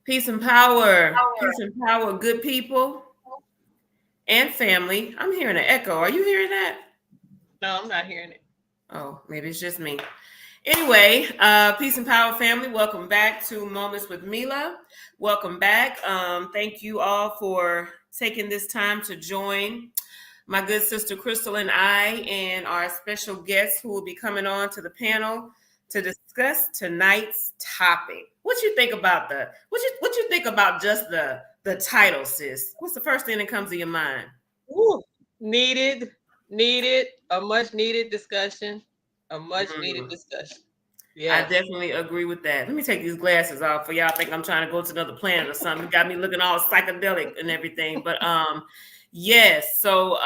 Peace and power, good people and family. I'm hearing an echo. Are you hearing that? No, I'm not hearing it. Oh, maybe it's just me. Anyway, peace and power, family. Welcome back to Moments with Mila. Welcome back. Thank you all for taking this time to join my good sister Crystal and I, and our special guests who will be coming on to the panel to discuss tonight's topic. What you think about what you think about just the title, sis? What's the first thing that comes to your mind? Ooh, needed, needed, a much needed discussion. A much needed Mm, discussion. I Yes. definitely agree with that. Let me take these glasses off for y'all think I'm trying to go to another planet or something. Got me looking all psychedelic and everything. But yes, so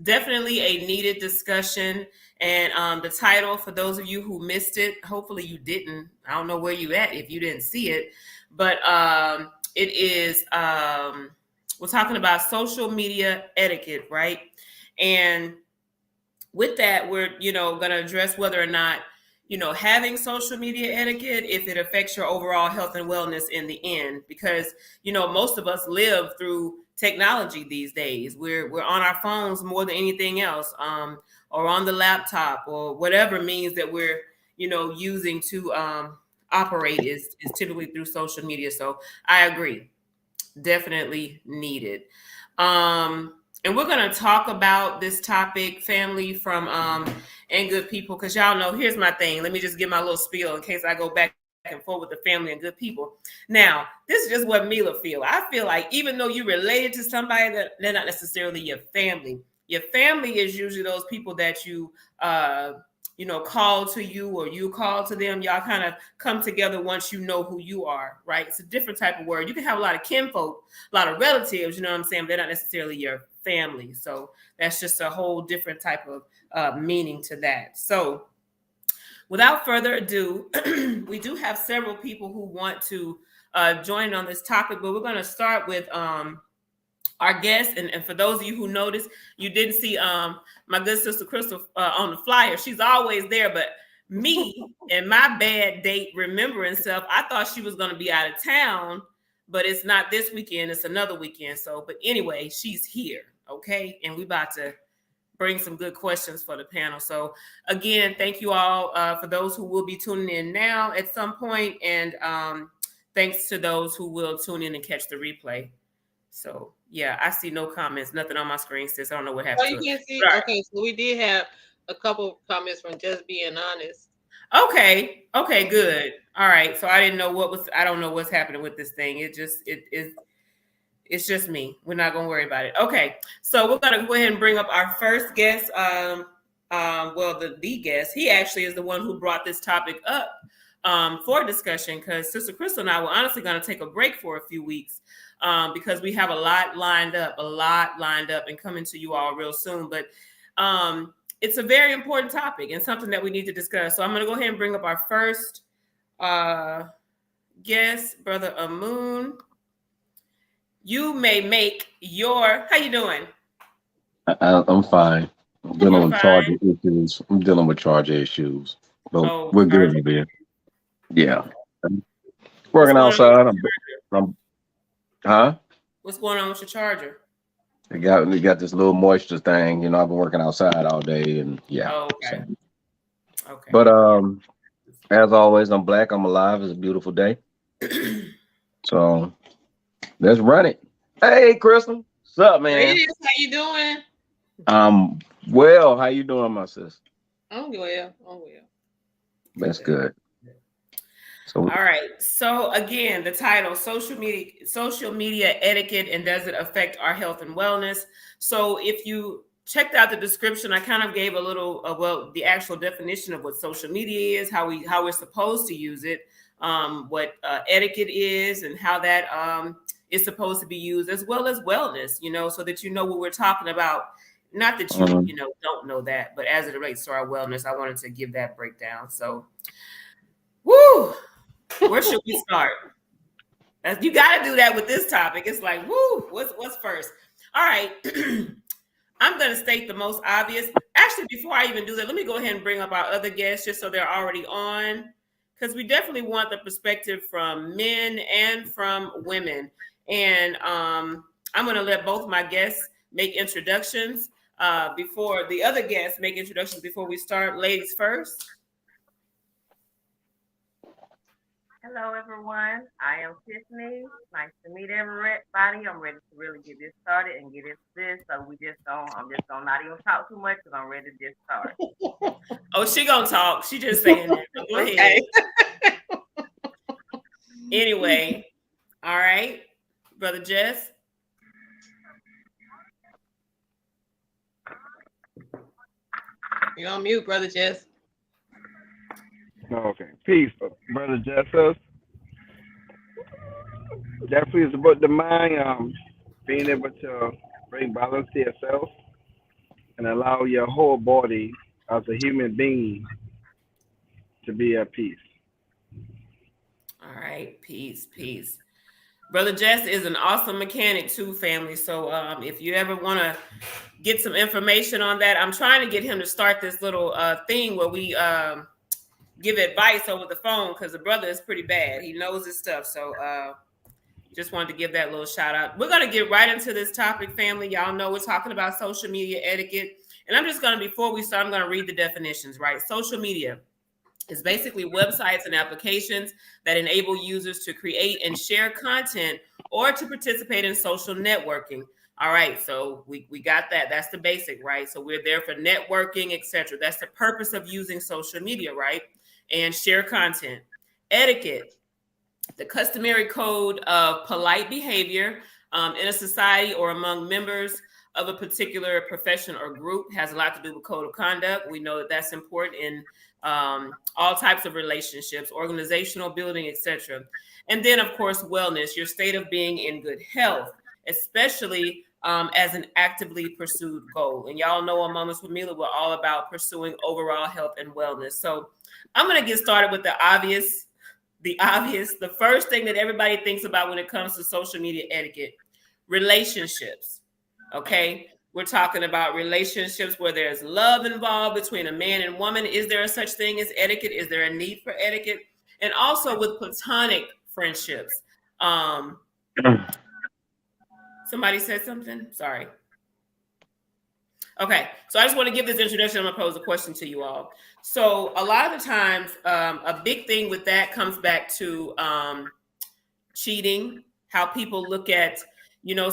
definitely a needed discussion. And the title, for those of you who missed it, hopefully you didn't. I don't know where you at if you didn't see it, but it is we're talking about social media etiquette, right? And with that, we're going to address whether or not having social media etiquette, if it affects your overall health and wellness in the end, because most of us live through technology these days. We're on our phones more than anything else, or on the laptop, or whatever means that we're using to operate is typically through social media. So I agree, definitely needed. Um, and we're going to talk about this topic, family, from and good people, because y'all know, here's my thing. Let me just give my little spiel in case I go back and forth with the family and good people. Now, this is just what Mila feel. I feel like even though you're related to somebody, that they're not necessarily your family. Your family is usually those people that you call to you, or you call to them. Y'all kind of come together once you know who you are, right? It's a different type of word. You can have a lot of kinfolk, a lot of relatives, you know what I'm saying? They're not necessarily your family. So that's just a whole different type of meaning to that. So without further ado, we do have several people who want to join on this topic, but we're going to start with our guest. And for those of you who noticed, you didn't see my good sister Crystal on the flyer. She's always there, but me and my bad date remembering self, I thought she was going to be out of town, but it's not this weekend, it's another weekend. So, but anyway, she's here, okay? And we about to bring some good questions for the panel. So again, thank you all for those who will be tuning in now at some point, and thanks to those who will tune in and catch the replay. So yeah, I see no comments, nothing on my screen, sis. I don't know what Oh, happened you to it. can't see? But Okay, so we did have a couple comments from Just Being Honest. okay, good. All right. So I don't know what's happening with this thing. It's just me. We're not gonna worry about it. Okay. So we're gonna go ahead and bring up our first guest. Well, the guest, he actually is the one who brought this topic up for discussion, because Sister Crystal and I were honestly going to take a break for a few weeks because we have a lot lined up, and coming to you all real soon. But it's a very important topic and something that we need to discuss. So I'm going to go ahead and bring up our first guest, Brother Amun. You may make your. How you doing? I'm fine. I'm dealing You're with charger fine. issues. I'm dealing with charger issues, but Oh, we're good charger. over here. Yeah, Okay. I'm What's working going on with outside. your charger? Huh? What's going on with your charger? We got this little moisture thing. I've been working outside all day, and yeah. Oh, So, okay. Okay. but Yeah. as always, I'm black. I'm alive. It's a beautiful day. So let's run it. Hey, Crystal, what's up, man? Greetings, how you doing? Um, well, how you doing, my sis? I'm well. I'm well. That's Good. good. So, All right. So again, the title: social media etiquette, and does it affect our health and wellness? So if you checked out the description, I kind of gave a little, the actual definition of what social media is, how we're supposed to use it, what etiquette is, and how that is supposed to be used, as well as wellness. So that you know what we're talking about. Not that you um, don't know that, but as it relates to our wellness, I wanted to give that breakdown. So, woo. Where should we start? You got to do that with this topic. It's like, woo, what's first? All right. I'm going to state the most obvious. Actually, before I even do that, let me go ahead and bring up our other guests just so they're already on. because we definitely want the perspective from men and from women. And I'm going to let both my guests make introductions before the other guests make introductions before we start. Ladies first. Hello, everyone. I am Tiffany. Nice to meet everybody. I'm ready to really get this started and get into this. So I'm just gonna not even talk too much because I'm ready to just start. Oh, she gonna talk. She just saying that. So go ahead. Anyway, all right, Brother Jess. You're on mute, Brother Jess. Okay. Peace, Brother Jesus. Definitely is about the mind, being able to bring balance to yourself and allow your whole body as a human being to be at peace. All right, peace. Brother Jess is an awesome mechanic too, family. So if you ever want to get some information on that, I'm trying to get him to start this little thing where we give advice over the phone because the brother is pretty bad. He knows his stuff. So just wanted to give that little shout out. We're going to get right into this topic, family. Y'all know we're talking about social media etiquette. And I'm just going to, before we start, I'm going to read the definitions, right? Social media is basically websites and applications that enable users to create and share content or to participate in social networking. All right, so we got that. That's the basic, right? So we're there for networking, etc. That's the purpose of using social media, right? And share content. Etiquette, the customary code of polite behavior in a society or among members of a particular profession or group, has a lot to do with code of conduct. We know that that's important in all types of relationships, organizational building, etc. And then, of course, wellness, your state of being in good health, especially as an actively pursued goal. And y'all know on Moments with Mila, we're all about pursuing overall health and wellness. So I'm going to get started with the obvious. The first thing that everybody thinks about when it comes to social media etiquette, relationships. Okay. We're talking about relationships where there's love involved between a man and woman. Is there a such thing as etiquette? Is there a need for etiquette? And also with platonic friendships. Somebody said something? Sorry. Okay, so I just want to give this introduction. I'm going to pose a question to you all. So a lot of the times, a big thing with that comes back to cheating, how people look at,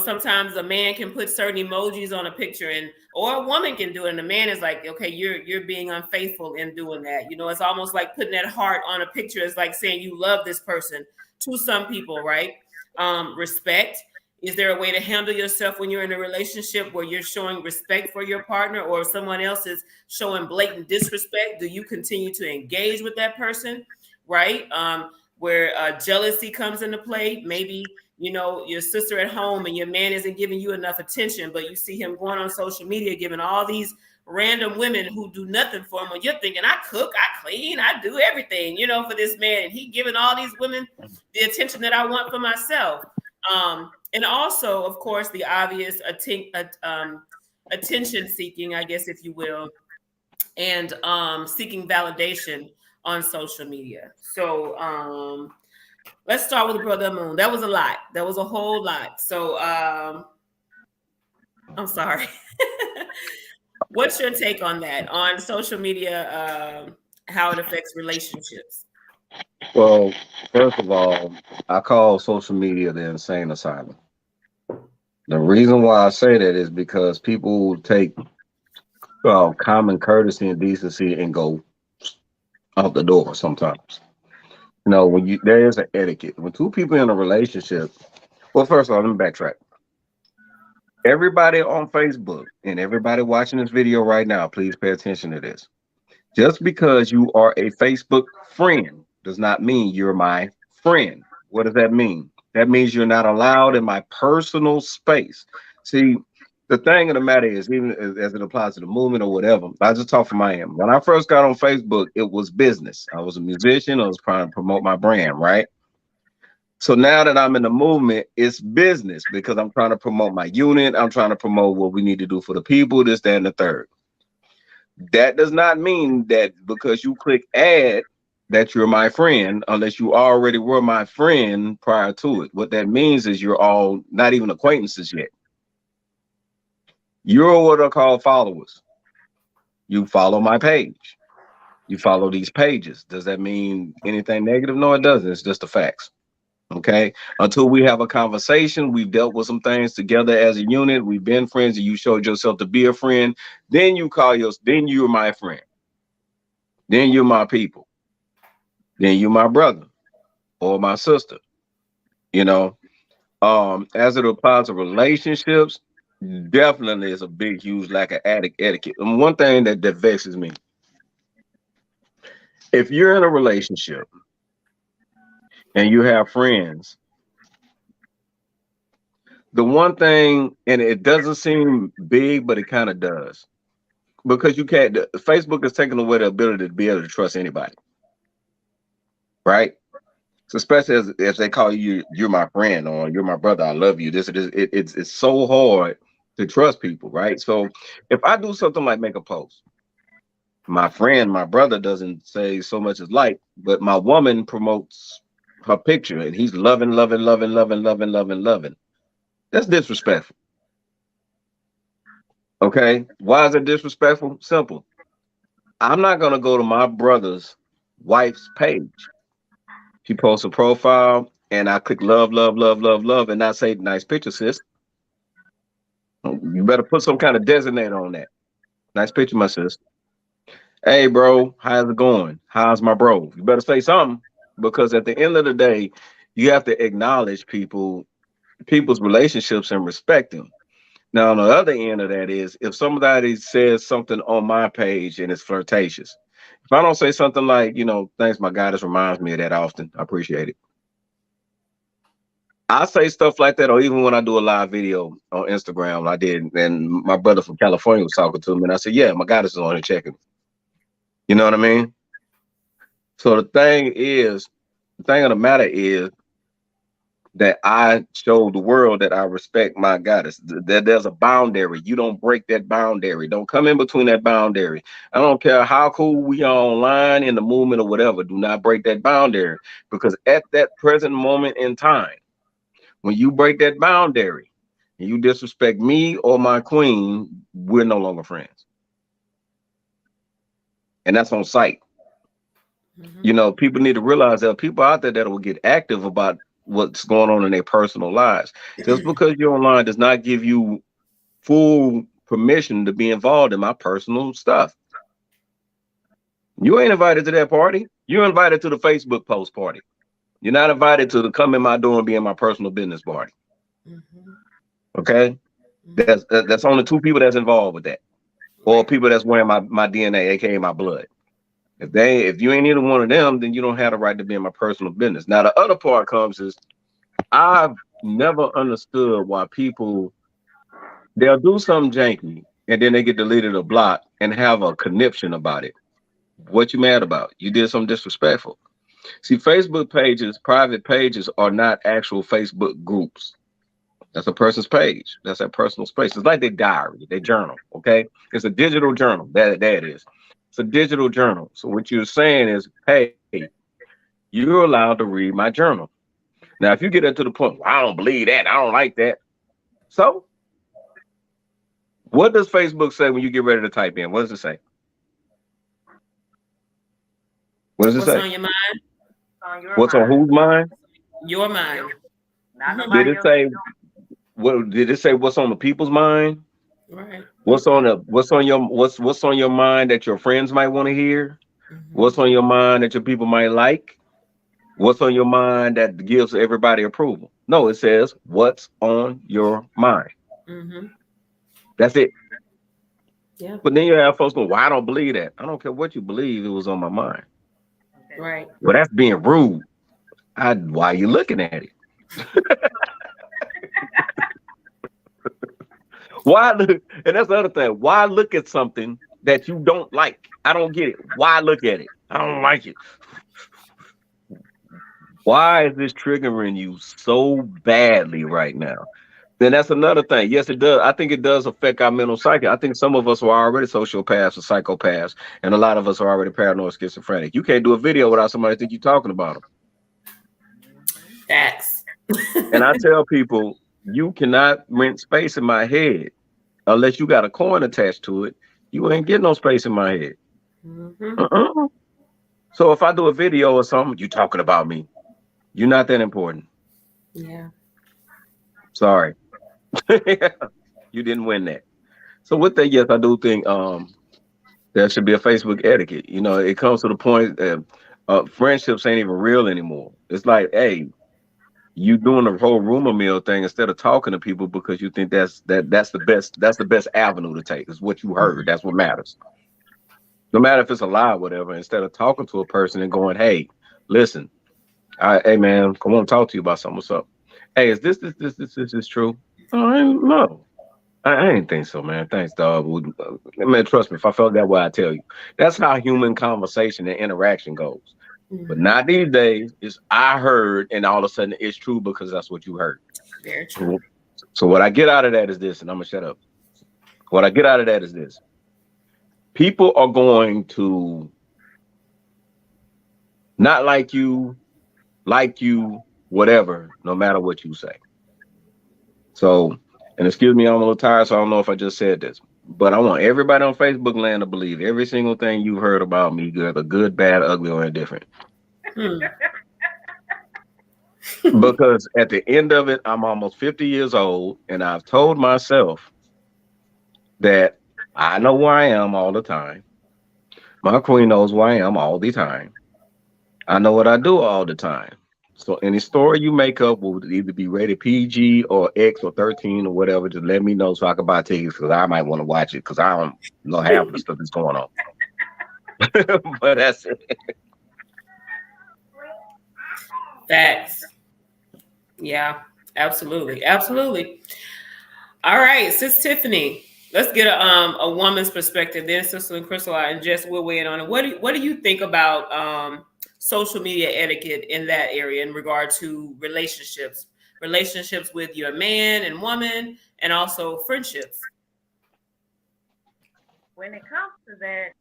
sometimes a man can put certain emojis on a picture or a woman can do it. And the man is like, okay, you're being unfaithful in doing that. It's almost like putting that heart on a picture. It's like saying you love this person to some people, right? Respect. Is there a way to handle yourself when you're in a relationship where you're showing respect for your partner, or if someone else is showing blatant disrespect? Do you continue to engage with that person, right? Where jealousy comes into play. Maybe, your sister at home and your man isn't giving you enough attention, but you see him going on social media, giving all these random women who do nothing for him. When you're thinking, I cook, I clean, I do everything, for this man. And he giving all these women the attention that I want for myself. And also, of course, the obvious attention seeking, I guess, if you will, and seeking validation on social media. So let's start with Brother Amun. That was a lot. That was a whole lot. So I'm sorry. What's your take on that, on social media, how it affects relationships? Well, first of all, I call social media the insane asylum. The reason why I say that is because people take common courtesy and decency and go out the door sometimes. When there is an etiquette. When two people in a relationship, well, first of all, let me backtrack. Everybody on Facebook and everybody watching this video right now, please pay attention to this. Just because you are a Facebook friend does not mean you're my friend. What does that mean? That means you're not allowed in my personal space. See, the thing of the matter is, even as it applies to the movement or whatever, I just talk from my end. When I first got on Facebook, it was business. I was a musician. I was trying to promote my brand, right? So now that I'm in the movement, it's business because I'm trying to promote my unit. I'm trying to promote what we need to do for the people, this, that, and the third. That does not mean that because you click add that you're my friend unless you already were my friend prior to it. What that means is you're all not even acquaintances yet. You're what are called followers. You follow my page. You follow these pages. Does that mean anything negative? No, it doesn't. It's just the facts. Okay. Until we have a conversation, we've dealt with some things together as a unit. We've been friends, and you showed yourself to be a friend. Then you call yours. Then you're my friend. Then you're my people. Then you're my brother or my sister. You know, as it applies to relationships, definitely is a big, huge lack of etiquette. And one thing that vexes me, if you're in a relationship and you have friends, the one thing, and it doesn't seem big, but it kind of does, because you can't. Facebook is taking away the ability to be able to trust anybody, right? So especially as if they call you, you're my friend, or you're my brother, I love you. It's so hard to trust people, right? So if I do something like make a post, my friend, my brother doesn't say so much as like, but my woman promotes her picture, and he's loving, loving, loving, loving, loving, loving, loving. That's disrespectful. Okay. Why is it disrespectful? Simple. I'm not gonna go to my brother's wife's page. She posts a profile and I click love, love, love, love, love, and I say nice picture, sis. You better put some kind of designator on that. Nice picture, my sis. Hey bro, how's it going? How's my bro? You better say something, because at the end of the day, you have to acknowledge people's relationships and respect them. Now, on the other end of that is if somebody says something on my page and it's flirtatious. If I don't say something like, thanks, my guy, this reminds me of that often. I appreciate it. I say stuff like that, or even when I do a live video on Instagram, I did, and my brother from California was talking to me, and I said, yeah, my guy is on here checking. You know what I mean? So the thing of the matter is that I show the world that I respect my goddess. That there's a boundary. You don't break that boundary. Don't come in between that boundary. I don't care how cool we are online in the movement or whatever. Do not break that boundary, because at that present moment in time, when you break that boundary and you disrespect me or my queen, we're no longer friends. And that's on site. People need to realize there are people out there that will get active about what's going on in their personal lives. Just because you're online does not give you full permission to be involved in my personal stuff. You ain't invited to that party. You're invited to the Facebook post party. You're not invited to the come in my door and be in my personal business party. Okay? That's only two people that's involved with that. Or people that's wearing my DNA, aka my blood. If you ain't either one of them, then you don't have the right to be in my personal business. Now the other part comes is I've never understood why they'll do something janky and then they get deleted or blocked and have a conniption about it. What you mad about? You did something disrespectful. See, Facebook pages, private pages are not actual Facebook groups. That's a person's page. That's their personal space. It's like their diary, their journal. Okay, it's a digital journal. That it is. It's a digital journal. So what you're saying is, hey, you're allowed to read my journal. Now, if you get it to the point, well, I don't believe that, I don't like that. So, what does Facebook say when you get ready to type in? What does it say? What does it What's say? on your mind? On your What's on mind. whose mind? Your mind. Not Did nobody it else. say what? Did it say what's on the people's mind? Right. What's on your mind that your friends might want to hear? What's on your mind that your people might like? What's on your mind that gives everybody approval? No, it says what's on your mind. That's it. Yeah. But then you have folks going, well, I don't believe that. I don't care what you believe, it was on my mind. Right. Well, that's being rude. Why are you looking at it? Why look? And that's the other thing. Why look at something that you don't like? I don't get it. Why look at it? I don't like it. Why is this triggering you so badly right now? Then that's another thing. Yes, it does. I think it does affect our mental psyche. I think some of us are already sociopaths or psychopaths, and a lot of us are already paranoid schizophrenic. You can't do a video without somebody think you're talking about them. Facts. And I tell people, you cannot rent space in my head unless you got a coin attached to it. You ain't getting no space in my head. Hmm. Uh-uh. So if I do a video or something, you talking about me. You're not that important. Yeah. Sorry. You didn't win that. So with that, yes, I do think there should be a Facebook etiquette. You know, it comes to the point that friendships ain't even real anymore. It's like, hey, you doing the whole rumor mill thing instead of talking to people because you think that's the best avenue to take. Is what you heard. That's what matters. No matter if it's a lie or whatever. Instead of talking to a person and going, hey, listen, hey man, I want to talk to you about something. What's up? Hey, is this true? Oh, no. I ain't think so, man. Thanks, dog. Man, trust me, if I felt that way, I tell you. That's how human conversation and interaction goes. But Hmm. not these days. It's I heard, and all of a sudden it's true because that's what you heard. Very true. So, so what I get out of that is this, and I'm gonna shut up. What I get out of that is this: people are going to not like you, whatever, no matter what you say. So, and excuse me, I'm a little tired, so I don't know if I just said this, but I want everybody on Facebook land to believe every single thing you've heard about me, whether good, bad, ugly, or indifferent. Hmm. Because at the end of it, I'm almost 50 years old, and I've told myself that I know where I am all the time. My queen knows where I am all the time. I know what I do all the time. So any story you make up will either be rated PG or X or 13 or whatever. Just let me know so I can buy tickets because I might want to watch it because I don't know half of the stuff that's going on. But that's it. Facts. Yeah, absolutely. Absolutely. All right, Sis Tiffany, let's get a woman's perspective. Then Sister and Crystal and Jess will weigh in on it. What do you think about social media etiquette in that area in regard to relationships with your man and woman, and also friendships? When it comes to that,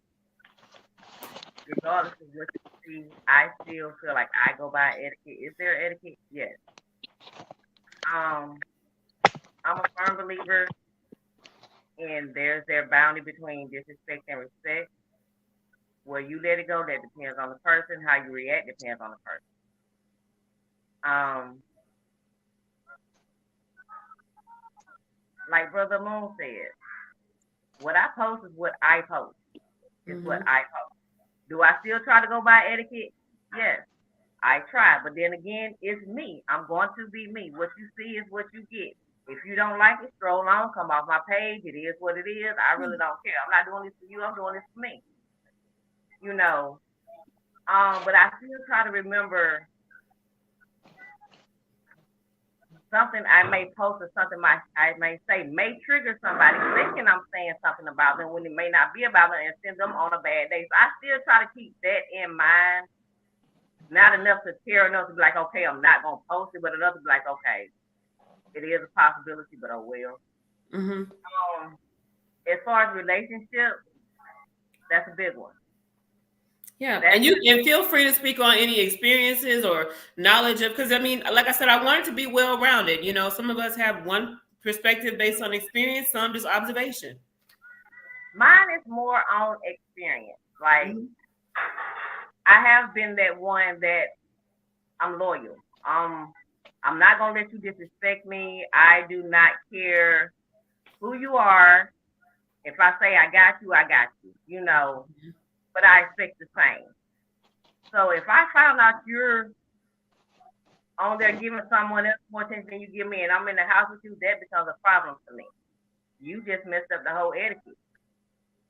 regardless of what you see, I still feel like I go by etiquette. Is there etiquette? Yes. Um, I'm a firm believer in their boundary between disrespect and respect. Where you let it go, that depends on the person. How you react depends on the person. Um, like Brother Moon said, what I post is what I post. It's what Mm-hmm. I post. Do I still try to go by etiquette? Yes, I try. But then again, it's me. I'm going to be me. What you see is what you get. If you don't like it, scroll on, come off my page. It is what it is. I really don't care. I'm not doing this for you. I'm doing this for me. You know. But I still try to remember something I may post or something I may say may trigger somebody thinking I'm saying something about them when it may not be about them and send them on a bad day. So I still try to keep that in mind. Not enough to tear enough to be like, okay, I'm not gonna post it, but enough to be like, okay, it is a possibility, but oh well. Mm-hmm. As far as relationships, that's a big one. Yeah, That's and feel free to speak on any experiences or knowledge of, because I mean, like I said, I want it to be well rounded. You know, some of us have one perspective based on experience, some just observation. mine is more on experience. Like Mm-hmm. I have been that one that I'm loyal. I'm not gonna let you disrespect me. I do not care who you are. If I say I got you, I got you. You know, but I expect the same. So if I found out you're on there giving someone else more attention than you give me, and I'm in the house with you, that becomes a problem for me. You just messed up the whole etiquette.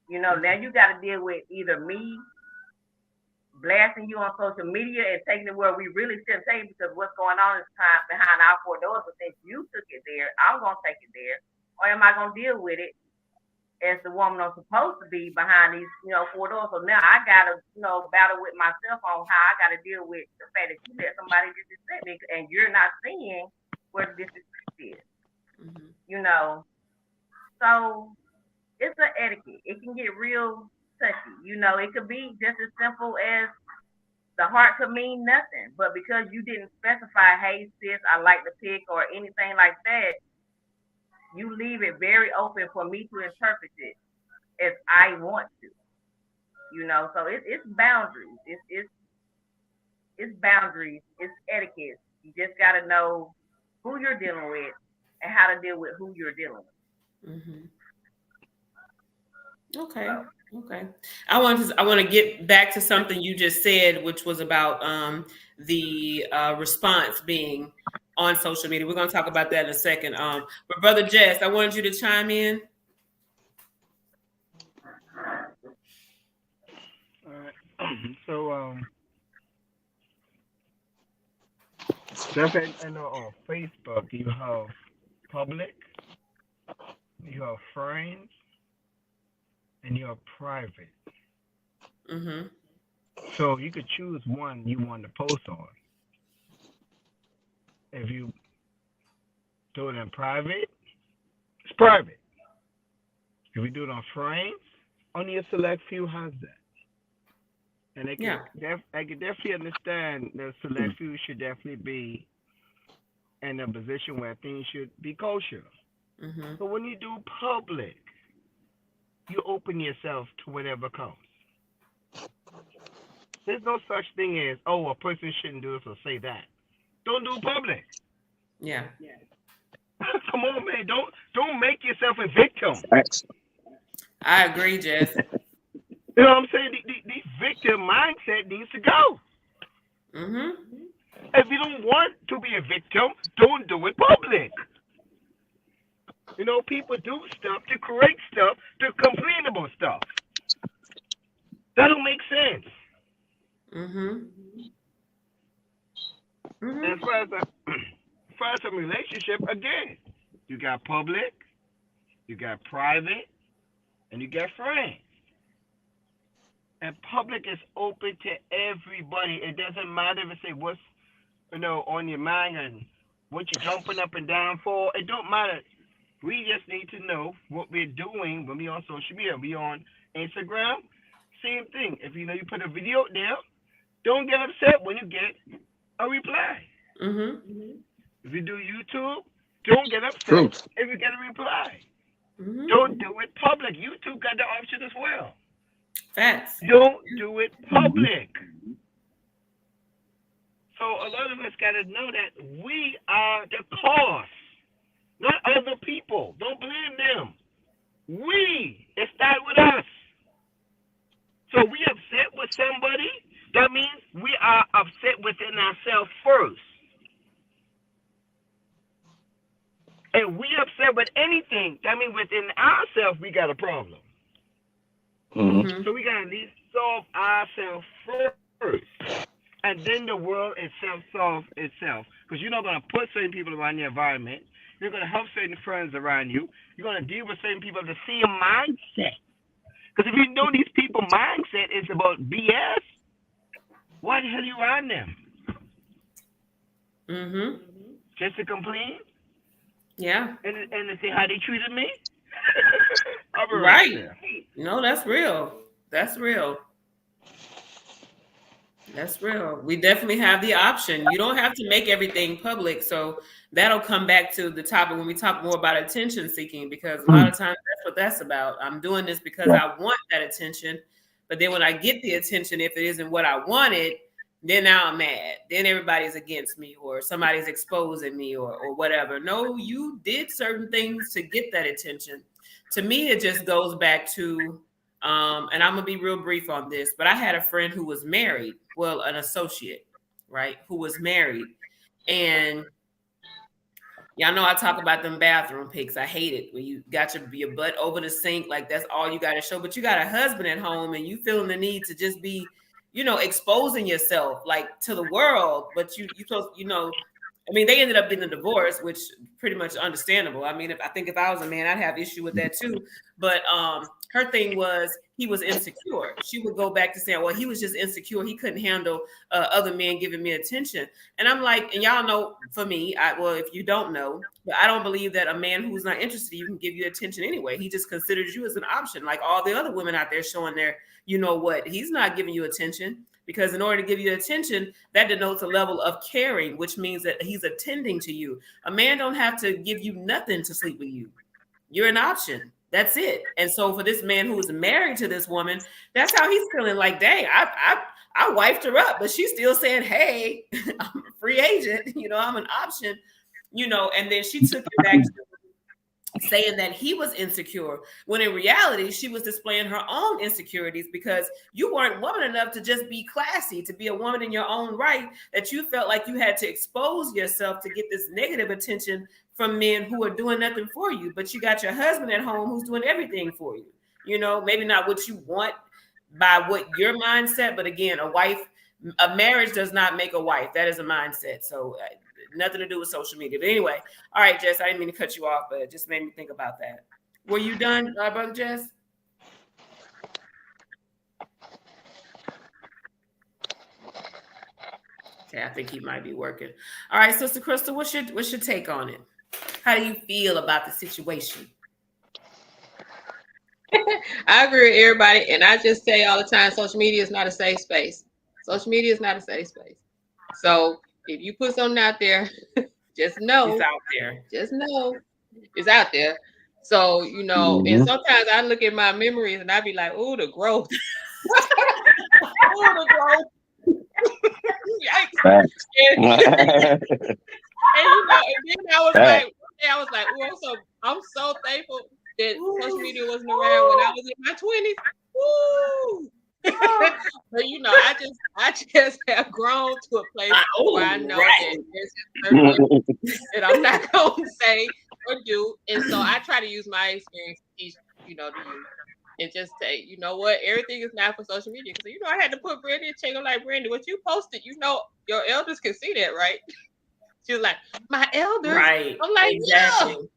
You know, now you got to deal with either me blasting you on social media and taking it where we really shouldn't take it because what's going on is time behind our four doors. But since you took it there, I'm gonna take it there, or am I gonna deal with it as the woman I'm supposed to be behind these, four doors? So now I gotta, battle with myself on how I gotta deal with the fact that you let somebody disrespect me and you're not seeing where the disrespect is. You know, so it's an etiquette. It can get real touchy. You know, it could be just as simple as the heart could mean nothing, but because you didn't specify, hey sis, I like the pic or anything like that, you leave it very open for me to interpret it as I want to. You know, so it's boundaries. It's boundaries. It's etiquette. You just got to know who you're dealing with and how to deal with who you're dealing with. Okay. Okay. I want to get back to something you just said, which was about the response being on social media. We're going to talk about that in a second. But Brother Jess, I wanted you to chime in. All right. So just I know on Facebook you have public, you have friends, and you have private. Mm-hmm. So you could choose one you want to post on. If you do it in private, it's private. If you do it on friends, only a select few has that. And I can definitely understand that select few should definitely be in a position where things should be kosher. Mm-hmm. But when you do public, you open yourself to whatever comes. There's no such thing as, oh, a person shouldn't do this or say that. Don't do public. Yeah. Come on, man. Don't make yourself a victim. I agree, Jess. You know what I'm saying? The victim mindset needs to go. Mm-hmm. If you don't want to be a victim, don't do it public. You know, people do stuff to correct stuff, to complain about stuff. That don't make sense. Mm-hmm. Mm-hmm. As far as a relationship, again, you got public, you got private, and you got friends. And public is open to everybody. It doesn't matter if say what's on your mind and what you're jumping up and down for. It don't matter. We just need to know what we're doing when we on social media. We on Instagram, same thing. If you put a video there, don't get upset when you get a reply. Mm-hmm. If you do YouTube, don't get upset if you get a reply. Mm-hmm. Don't do it public. YouTube got the option as well. Facts. Don't do it public. So a lot of us got to know that we are the cause, not other people. Don't blame them. It starts with us. So we upset with somebody, that means we are upset within ourselves first. And we upset with anything, that means within ourselves we got a problem. Mm-hmm. So we got to at least solve ourselves first. And then the world itself solves itself. Because you're not going to put certain people around your environment. You're going to help certain friends around you. You're going to deal with certain people of the same mindset. Because if you know these people's mindset is about BS, why the hell are you around them? Mm-hmm. Just to complain? Yeah. And to say how they treated me? Right. No, that's real. That's real. That's real. We definitely have the option. You don't have to make everything public. So that'll come back to the topic when we talk more about attention seeking, because a lot of times that's what that's about. I'm doing this because I want that attention. But then when I get the attention, if it isn't what I wanted, then now I'm mad. Then everybody's against me or somebody's exposing me or whatever. No, you did certain things to get that attention. To me, it just goes back to, and I'm going to be real brief on this, but I had a friend who was married, well, an associate, right, who was married. And y'all know I talk about them bathroom pics. I hate it when you got your butt over the sink, like that's all you got to show. But you got a husband at home and you feeling the need to just be, exposing yourself like to the world. But you supposed, I mean, they ended up getting a divorce, which pretty much understandable. I mean, I think if I was a man, I'd have issue with that too. But her thing was he was insecure. She would go back to saying, well, he was just insecure. He couldn't handle other men giving me attention. And I'm like, and y'all know, for me, well, if you don't know, but I don't believe that a man who's not interested in you can give you attention anyway. He just considers you as an option, like all the other women out there showing their, you know what, he's not giving you attention. Because in order to give you attention, that denotes a level of caring, which means that he's attending to you. A man don't have to give you nothing to sleep with you. You're an option. That's it. And so for this man who is married to this woman, that's how he's feeling. Like, dang, I wifed her up, but she's still saying, hey, I'm a free agent. You know, I'm an option. You know, and then she took it back to saying that he was insecure, when in reality she was displaying her own insecurities, because you weren't woman enough to just be classy, to be a woman in your own right, that you felt like you had to expose yourself to get this negative attention from men who are doing nothing for you. But you got your husband at home who's doing everything for you. You know, maybe not what you want by what your mindset, but again, a marriage does not make a wife. That is a mindset. So nothing to do with social media. But anyway, all right, Jess, I didn't mean to cut you off, but it just made me think about that. Were you done, Brother Jess? Okay, I think he might be working. All right, Sister Crystal, what's your take on it? How do you feel about the situation? I agree with everybody, and I just say all the time, social media is not a safe space. Social media is not a safe space. So if you put something out there, just know it's out there. Just know it's out there. So, you know, and sometimes I look at my memories and I be like, oh, the growth. Oh, the growth. Yikes. And, you know, and then I was like, oh, I'm so thankful that social media wasn't around when I was in my 20s. Woo! But you know, I just have grown to a place where I know that there's certain that I'm not going to say or do, and so I try to use my experience to teach, you know, to you, and just say, you know what, everything is not for social media. Because you know, I had to put Brandy in check. I'm like, Brandy, what you posted, you know, your elders can see that, right? She was like, my elders, right? I'm like, exactly.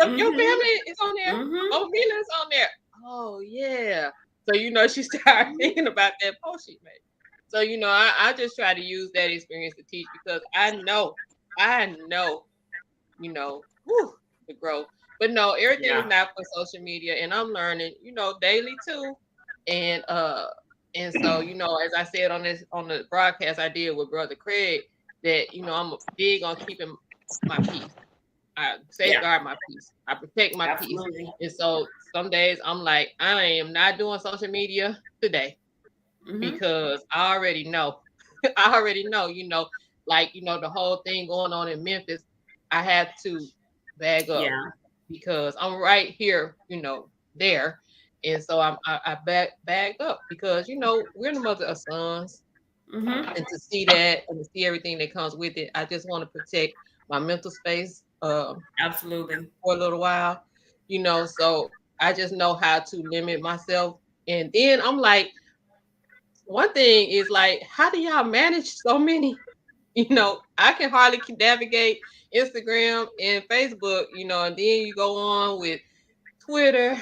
Yeah, your family is on there. Mama Mila is on there. Oh yeah. So, you know, she started thinking about that post she made. So, you know, I just try to use that experience to teach, because I know, you know, the growth. But no, everything is not for social media, and I'm learning, you know, daily too. And so, you know, as I said on the broadcast I did with Brother Craig, that, you know, I'm big on keeping my peace. I safeguard my peace. I protect my peace. And so some days I'm like, I am not doing social media today, because I already know. You know, like, you know, the whole thing going on in Memphis, I have to bag up because I'm right here, you know, there. And so I bagged up because, you know, we're the mother of sons. And to see that and to see everything that comes with it, I just want to protect my mental space. Absolutely. For a little while, you know, so I just know how to limit myself. And then I'm like, one thing is like, how do y'all manage so many? You know, I can hardly navigate Instagram and Facebook, you know, and then you go on with Twitter,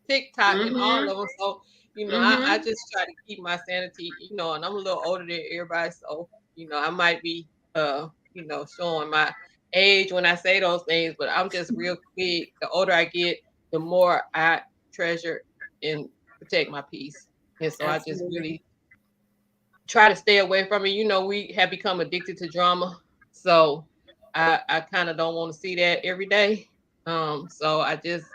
TikTok, and all of them. So, you know, I just try to keep my sanity, you know, and I'm a little older than everybody. So, you know, I might be, you know, showing my age when I say those things, but I'm just real big. The older I get, the more I treasure and protect my peace. And so I just really try to stay away from it. You know, we have become addicted to drama. So I kind of don't want to see that every day. So I just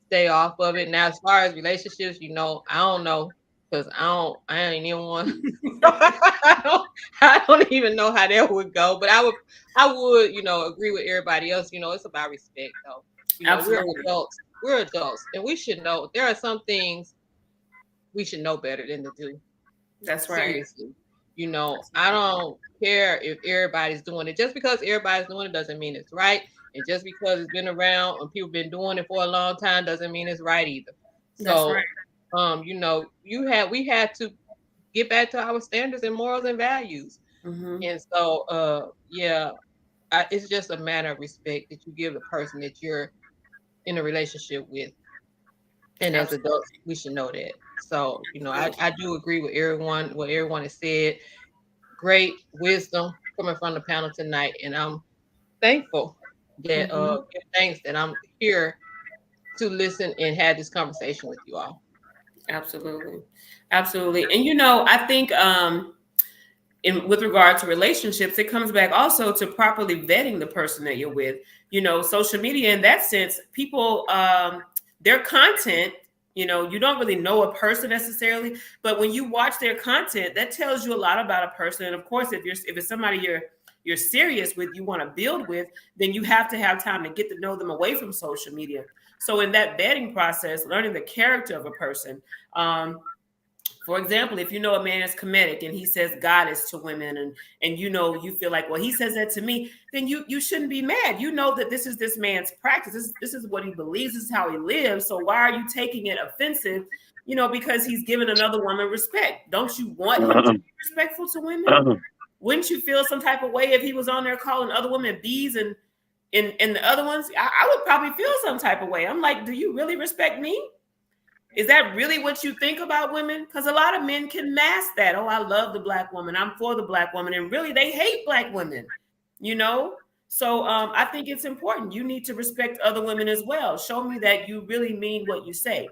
stay off of it. Now, as far as relationships, you know, I don't know, because I ain't even one. I don't even know how that would go. But I would, you know, agree with everybody else. You know, it's about respect, though. You know, we're adults. We're adults, and we should know there are some things we should know better than to do. That's right. Seriously. You know, I don't care if everybody's doing it. Just because everybody's doing it doesn't mean it's right. And just because it's been around and people been doing it for a long time doesn't mean it's right either. So, you know, we had to get back to our standards and morals and values. And so, it's just a matter of respect that you give the person that you're in a relationship with. And as Absolutely. adults, we should know that. So, I do agree with everyone, what everyone has said. Great wisdom coming from the panel tonight. And I'm thankful that Mhm. give thanks that I'm here to listen and have this conversation with you all. Absolutely. Absolutely. And I think with regard to relationships, it comes back also to properly vetting the person that you're with. Social media in that sense, people, their content, you don't really know a person necessarily, but when you watch their content, that tells you a lot about a person. And of course, if it's somebody you're serious with, you want to build with, then you have to have time to get to know them away from social media. So in that vetting process, learning the character of a person, for example, if you know a man is comedic and he says goddess to women, and you feel like, well, he says that to me, then you shouldn't be mad. You know that this is this man's practice. This is what he believes. This is how he lives. So why are you taking it offensive? Because he's giving another woman respect. Don't you want him to be respectful to women? Wouldn't you feel some type of way if he was on there calling other women bees and the other ones? I would probably feel some type of way. I'm like, do you really respect me? Is that really what you think about women? Because a lot of men can mask that. Oh, I love the black woman. I'm for the black woman. And really, they hate black women, you know? So I think it's important. You need to respect other women as well. Show me that you really mean what you say.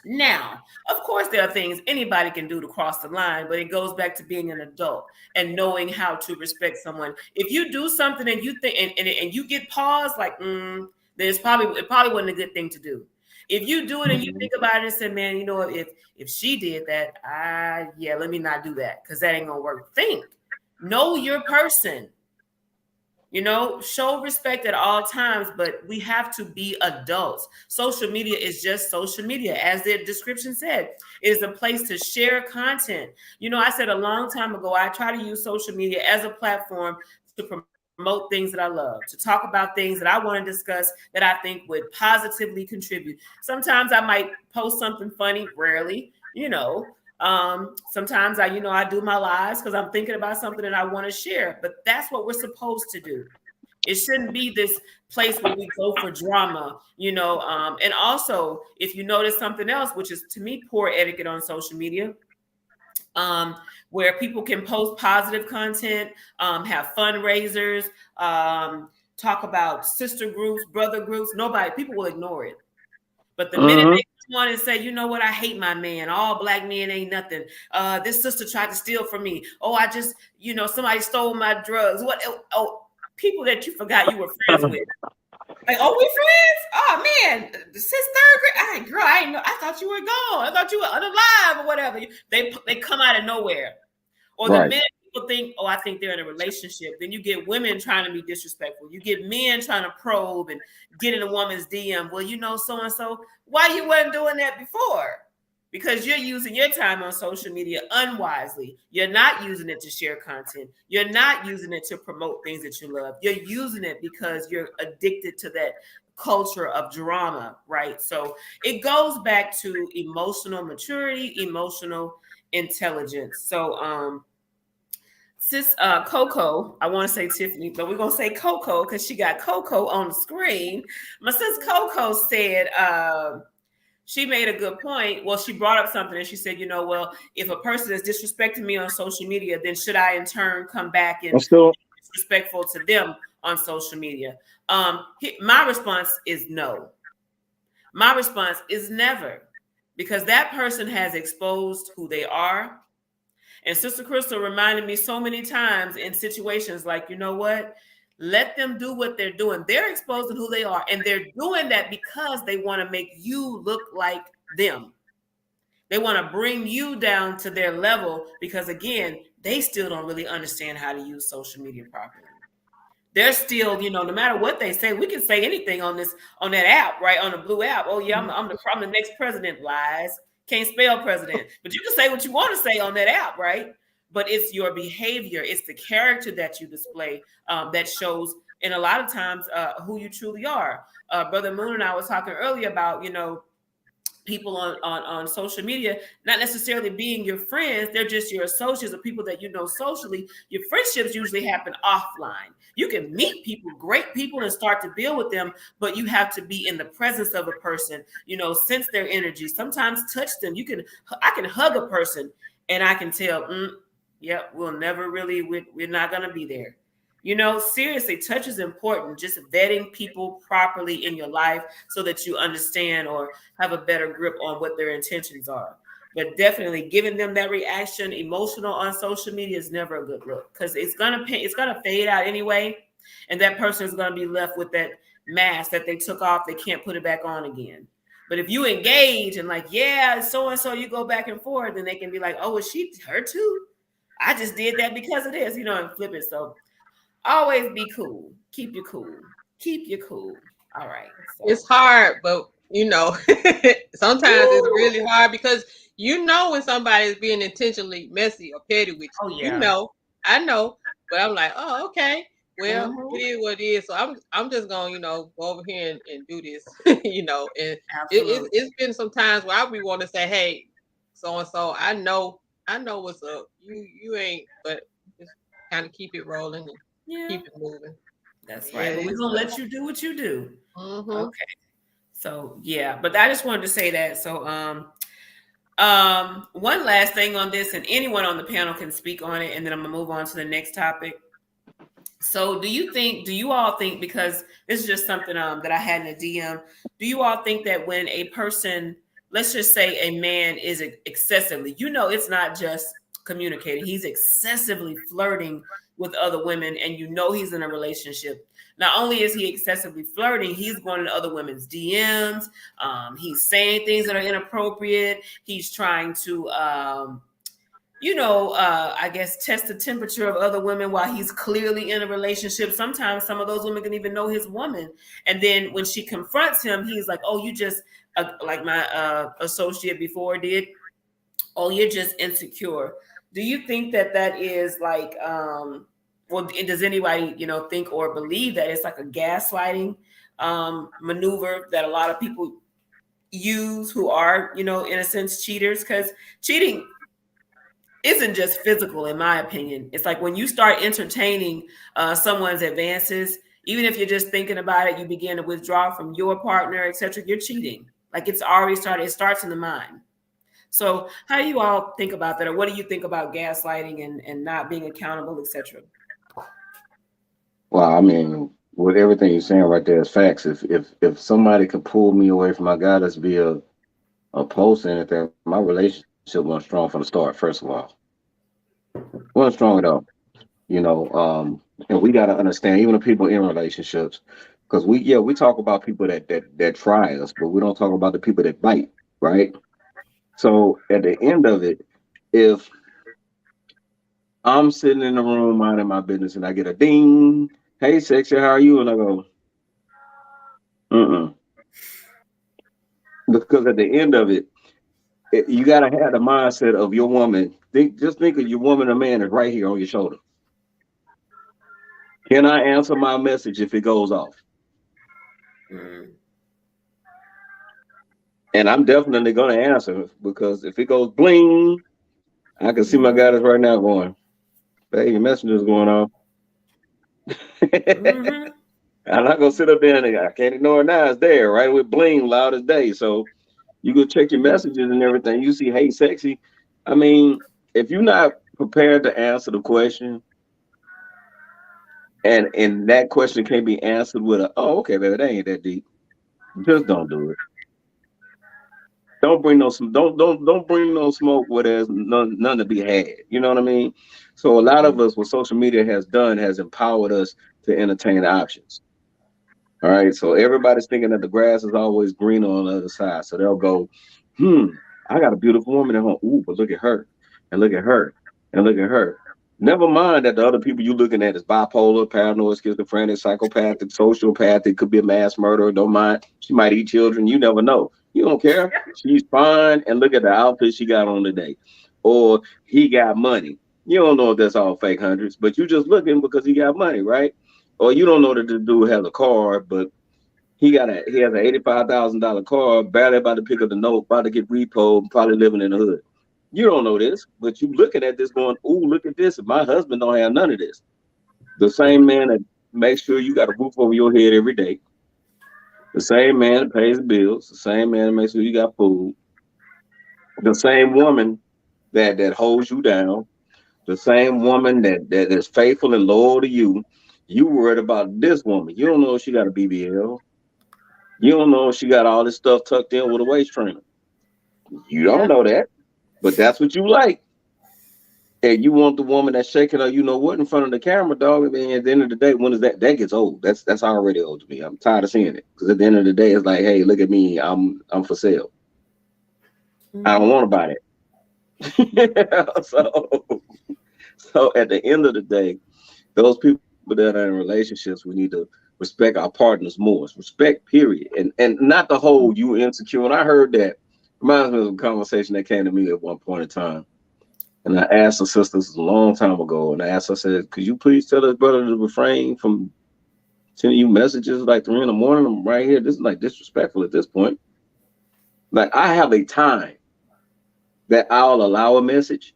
Now, of course, there are things anybody can do to cross the line, but it goes back to being an adult and knowing how to respect someone. If you do something and you think and you get paused, like, then it probably wasn't a good thing to do. If you do it and you think about it and say, man, if she did that, yeah, let me not do that because that ain't gonna work. Think, know your person. Show respect at all times, but we have to be adults. Social media is just social media. As the description said, it is a place to share content. I said a long time ago, I try to use social media as a platform to promote things that I love, to talk about things that I want to discuss that I think would positively contribute. Sometimes I might post something funny, rarely, sometimes I do my lives because I'm thinking about something that I want to share, but that's what we're supposed to do. It shouldn't be this place where we go for drama, and also if you notice something else, which is to me poor etiquette on social media, where people can post positive content, have fundraisers, talk about sister groups, brother groups, people will ignore it. But the minute they come on and say, you know what, I hate my man. All black men ain't nothing. This sister tried to steal from me. Oh, I just, somebody stole my drugs. What? Oh, people that you forgot you were friends with. Like, oh, we friends? Oh man, since third grade. I ain't know. I thought you were gone. I thought you were unalive or whatever. They come out of nowhere. Or the minute people think, oh, I think they're in a relationship, then you get women trying to be disrespectful. You get men trying to probe and get in a woman's DM. Well, so and so. Why you wasn't doing that before? Because you're using your time on social media unwisely. You're not using it to share content. You're not using it to promote things that you love. You're using it because you're addicted to that culture of drama, right? So it goes back to emotional maturity, emotional intelligence. So sis Coco, I want to say Tiffany, but we're gonna say Coco because she got Coco on the screen. My sis Coco said she made a good point. Well, she brought up something and she said, well, if a person is disrespecting me on social media, then should I in turn come back and be disrespectful to them on social media? My response is no. My response is never, because that person has exposed who they are. And Sister Crystal reminded me so many times in situations like, you know what? Let them do what they're doing. They're exposing who they are, and they're doing that because they want to make you look like them. They want to bring you down to their level because, again, they still don't really understand how to use social media properly. They're still, no matter what they say, we can say anything on that app, right? On the blue app. Oh yeah, I'm the next president. Lies. Can't spell president, but you can say what you want to say on that app, right? But it's your behavior, it's the character that you display that shows, and a lot of times who you truly are. Brother Moon and I was talking earlier about, people on social media, not necessarily being your friends, they're just your associates or people that you know socially. Your friendships usually happen offline. You can meet people, great people, and start to build with them, but you have to be in the presence of a person, sense their energy, sometimes touch them. I can hug a person and I can tell, yep, we're not going to be there. Seriously, touch is important. Just vetting people properly in your life so that you understand or have a better grip on what their intentions are. But definitely giving them that reaction, emotional on social media, is never a good look, because it's gonna fade out anyway, and that person is gonna be left with that mask that they took off. They can't put it back on again. But if you engage and like, yeah, so and so, you go back and forth, then they can be like, oh, is she her too? I just did that because of this, and flip it. So always be cool. Keep you cool. Keep you cool. All right. So. It's hard, but sometimes it's Woo! really hard because when somebody is being intentionally messy or petty with Oh you. yeah. I know, but I'm like, oh, okay. Well, it Mm-hmm. is what it is. So I'm just gonna, go over here and do this, and Absolutely. it's been some times where I'll be wanting to say, hey, so and so, I know what's up. You ain't, but just kind of keep it rolling and Yeah. keep it moving. That's Yeah, right. But it we're is gonna tough. let you do what you do. Mm-hmm. Okay. So yeah, but I just wanted to say that. So one last thing on this, and anyone on the panel can speak on it, and then I'm gonna move on to the next topic. So do you all think, because this is just something that I had in a DM, do you all think that when a person, let's just say a man is excessively, it's not just communicating, he's excessively flirting with other women, and he's in a relationship. Not only is he excessively flirting, he's going to other women's DMs. He's saying things that are inappropriate. He's trying to I guess test the temperature of other women while he's clearly in a relationship. Sometimes some of those women can even know his woman. And then when she confronts him, he's like, oh, you just, like my associate before did, oh, you're just insecure. Do you think that is like, well, does anybody, think or believe that it's like a gaslighting maneuver that a lot of people use who are, in a sense, cheaters? Because cheating isn't just physical, in my opinion. It's like when you start entertaining someone's advances, even if you're just thinking about it, you begin to withdraw from your partner, etc. You're cheating. Like it's already started. It starts in the mind. So how do you all think about that, or what do you think about gaslighting and not being accountable, etc.? Well, I mean, with everything you're saying right there is facts. If somebody could pull me away from my guidance via a post or anything, my relationship wasn't strong from the start. First of all, wasn't strong at all. And we got to understand, even the people in relationships, because we talk about people that try us, but we don't talk about the people that bite, right? So at the end of it, if I'm sitting in the room minding my business and I get a ding, hey sexy, how are you? And I go, mm-mm. Because at the end of it, you gotta have the mindset of your woman. Just think of your woman or man is right here on your shoulder. Can I answer my message if it goes off? Mm. And I'm definitely gonna answer, because if it goes bling, I can see my Mm-hmm. guys right now going, hey, your messenger's going off. Mm-hmm. I'm not gonna sit up there and I can't ignore it now. It's there, right? With bling loud as day. So you go check your Mm-hmm. messages and everything. You see, hey, sexy. I mean, if you're not prepared to answer the question, and that question can't be answered with a, oh, okay, baby, that ain't that deep. Just don't do it. Don't bring no don't bring no smoke where there's none to be had. You know what I mean? So a lot Mm-hmm. of us, what social media has done, has empowered us to entertain options. All right. So everybody's thinking that the grass is always greener on the other side. So they'll go, hmm, I got a beautiful woman at home. Ooh, but look at her. And look at her. And look at her. Never mind that the other people you're looking at is bipolar, paranoid, schizophrenic, psychopathic, sociopathic, could be a mass murderer. Don't mind. She might eat children. You never know. You don't care. She's fine. And look at the outfit she got on today. Or he got money. You don't know if that's all fake hundreds, but you just looking because he got money, right? Or you don't know that the dude has a car, but He has an $85,000 car, barely about to pick up the note, about to get repoed, probably living in the hood. You don't know this, but you looking at this going, ooh, look at this. My husband don't have none of this. The same man that makes sure you got a roof over your head every day. The same man that pays the bills. The same man that makes sure you got food. The same woman that holds you down. The same woman that is faithful and loyal to you. You worried about this woman. You don't know if she got a BBL. You don't know if she got all this stuff tucked in with a waist trainer. You don't Yeah. know that, but that's what you like. And you want the woman that's shaking her, you know what, in front of the camera, dog. I mean, at the end of the day, when is that? That gets old. That's already old to me. I'm tired of seeing it. Because at the end of the day, it's like, hey, look at me. I'm for sale. I don't Mhm. want to buy it. So at the end of the day, those people that are in relationships, we need to respect our partners more. It's respect, period. And not the whole you insecure. And I heard that reminds me of a conversation that came to me at one point in time. And I asked a sister, this was a long time ago, and I asked her, I said, could you please tell us brother to refrain from sending you messages like 3 in the morning? I'm right here. This is like disrespectful at this point. Like I have a time that I'll allow a message,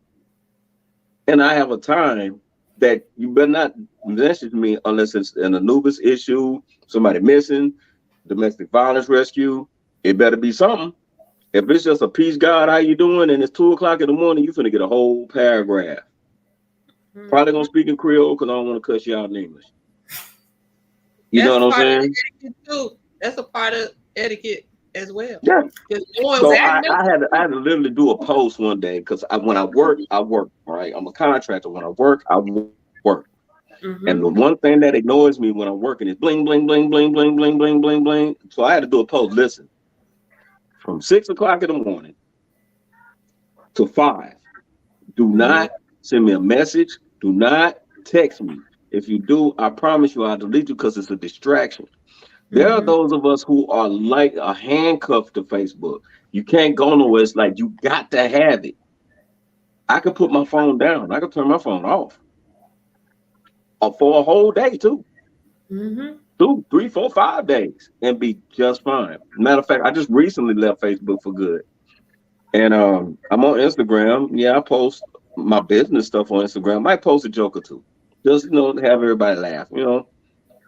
and I have a time that you better not message me unless it's an Anubis issue, somebody missing, domestic violence rescue. It better be something. If it's just a peace, God, how you doing? And it's 2 o'clock in the morning, you finna get a whole paragraph. Probably gonna Mhm. speak in Creole because I don't want to cuss you out in English. You know That's what I'm part of saying? the etiquette too. That's a part of etiquette as well. Yeah. Just knowing So when to message I you. had to literally do a post one day because when I work, I work. Right. I'm a contractor. When I work, I work. And the one Mhm. thing that annoys me when I'm working is bling, bling, bling, bling, bling, bling, bling, bling, bling. So I had to do a post. Listen, from 6 o'clock in the morning to 5, do Mhm. not send me a message. Do not text me. If you do, I promise you I'll delete you because it's a distraction. There are Mhm. those of us who are like a handcuff to Facebook. You can't go nowhere. It's like you got to have it. I could put my phone down. I could turn my phone off for a whole day too. Mhm. 2, 3, 4, 5 days and be just fine. Matter of fact, I just recently left Facebook for good. And I'm on Instagram. Yeah, I post my business stuff on Instagram. I might post a joke or two. Just to have everybody laugh.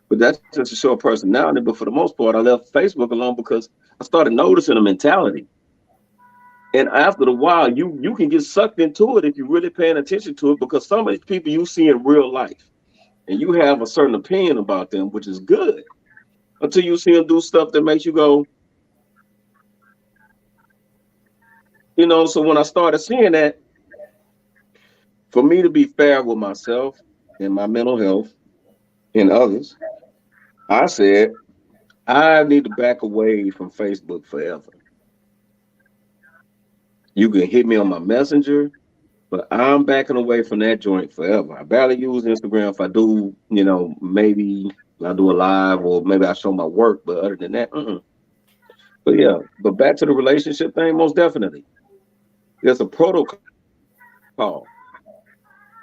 But that's just to show a personality. But for the most part, I left Facebook alone because I started noticing a mentality. And after a while, you can get sucked into it if you're really paying attention to it because some of these people you see in real life and you have a certain opinion about them, which is good, until you see them do stuff that makes you go, so when I started seeing that, for me to be fair with myself and my mental health and others, I said, I need to back away from Facebook forever. You can hit me on my messenger, but I'm backing away from that joint forever. I barely use Instagram. If I do, maybe I do a live or maybe I show my work. But other than that, But yeah, but back to the relationship thing, most definitely. There's a protocol.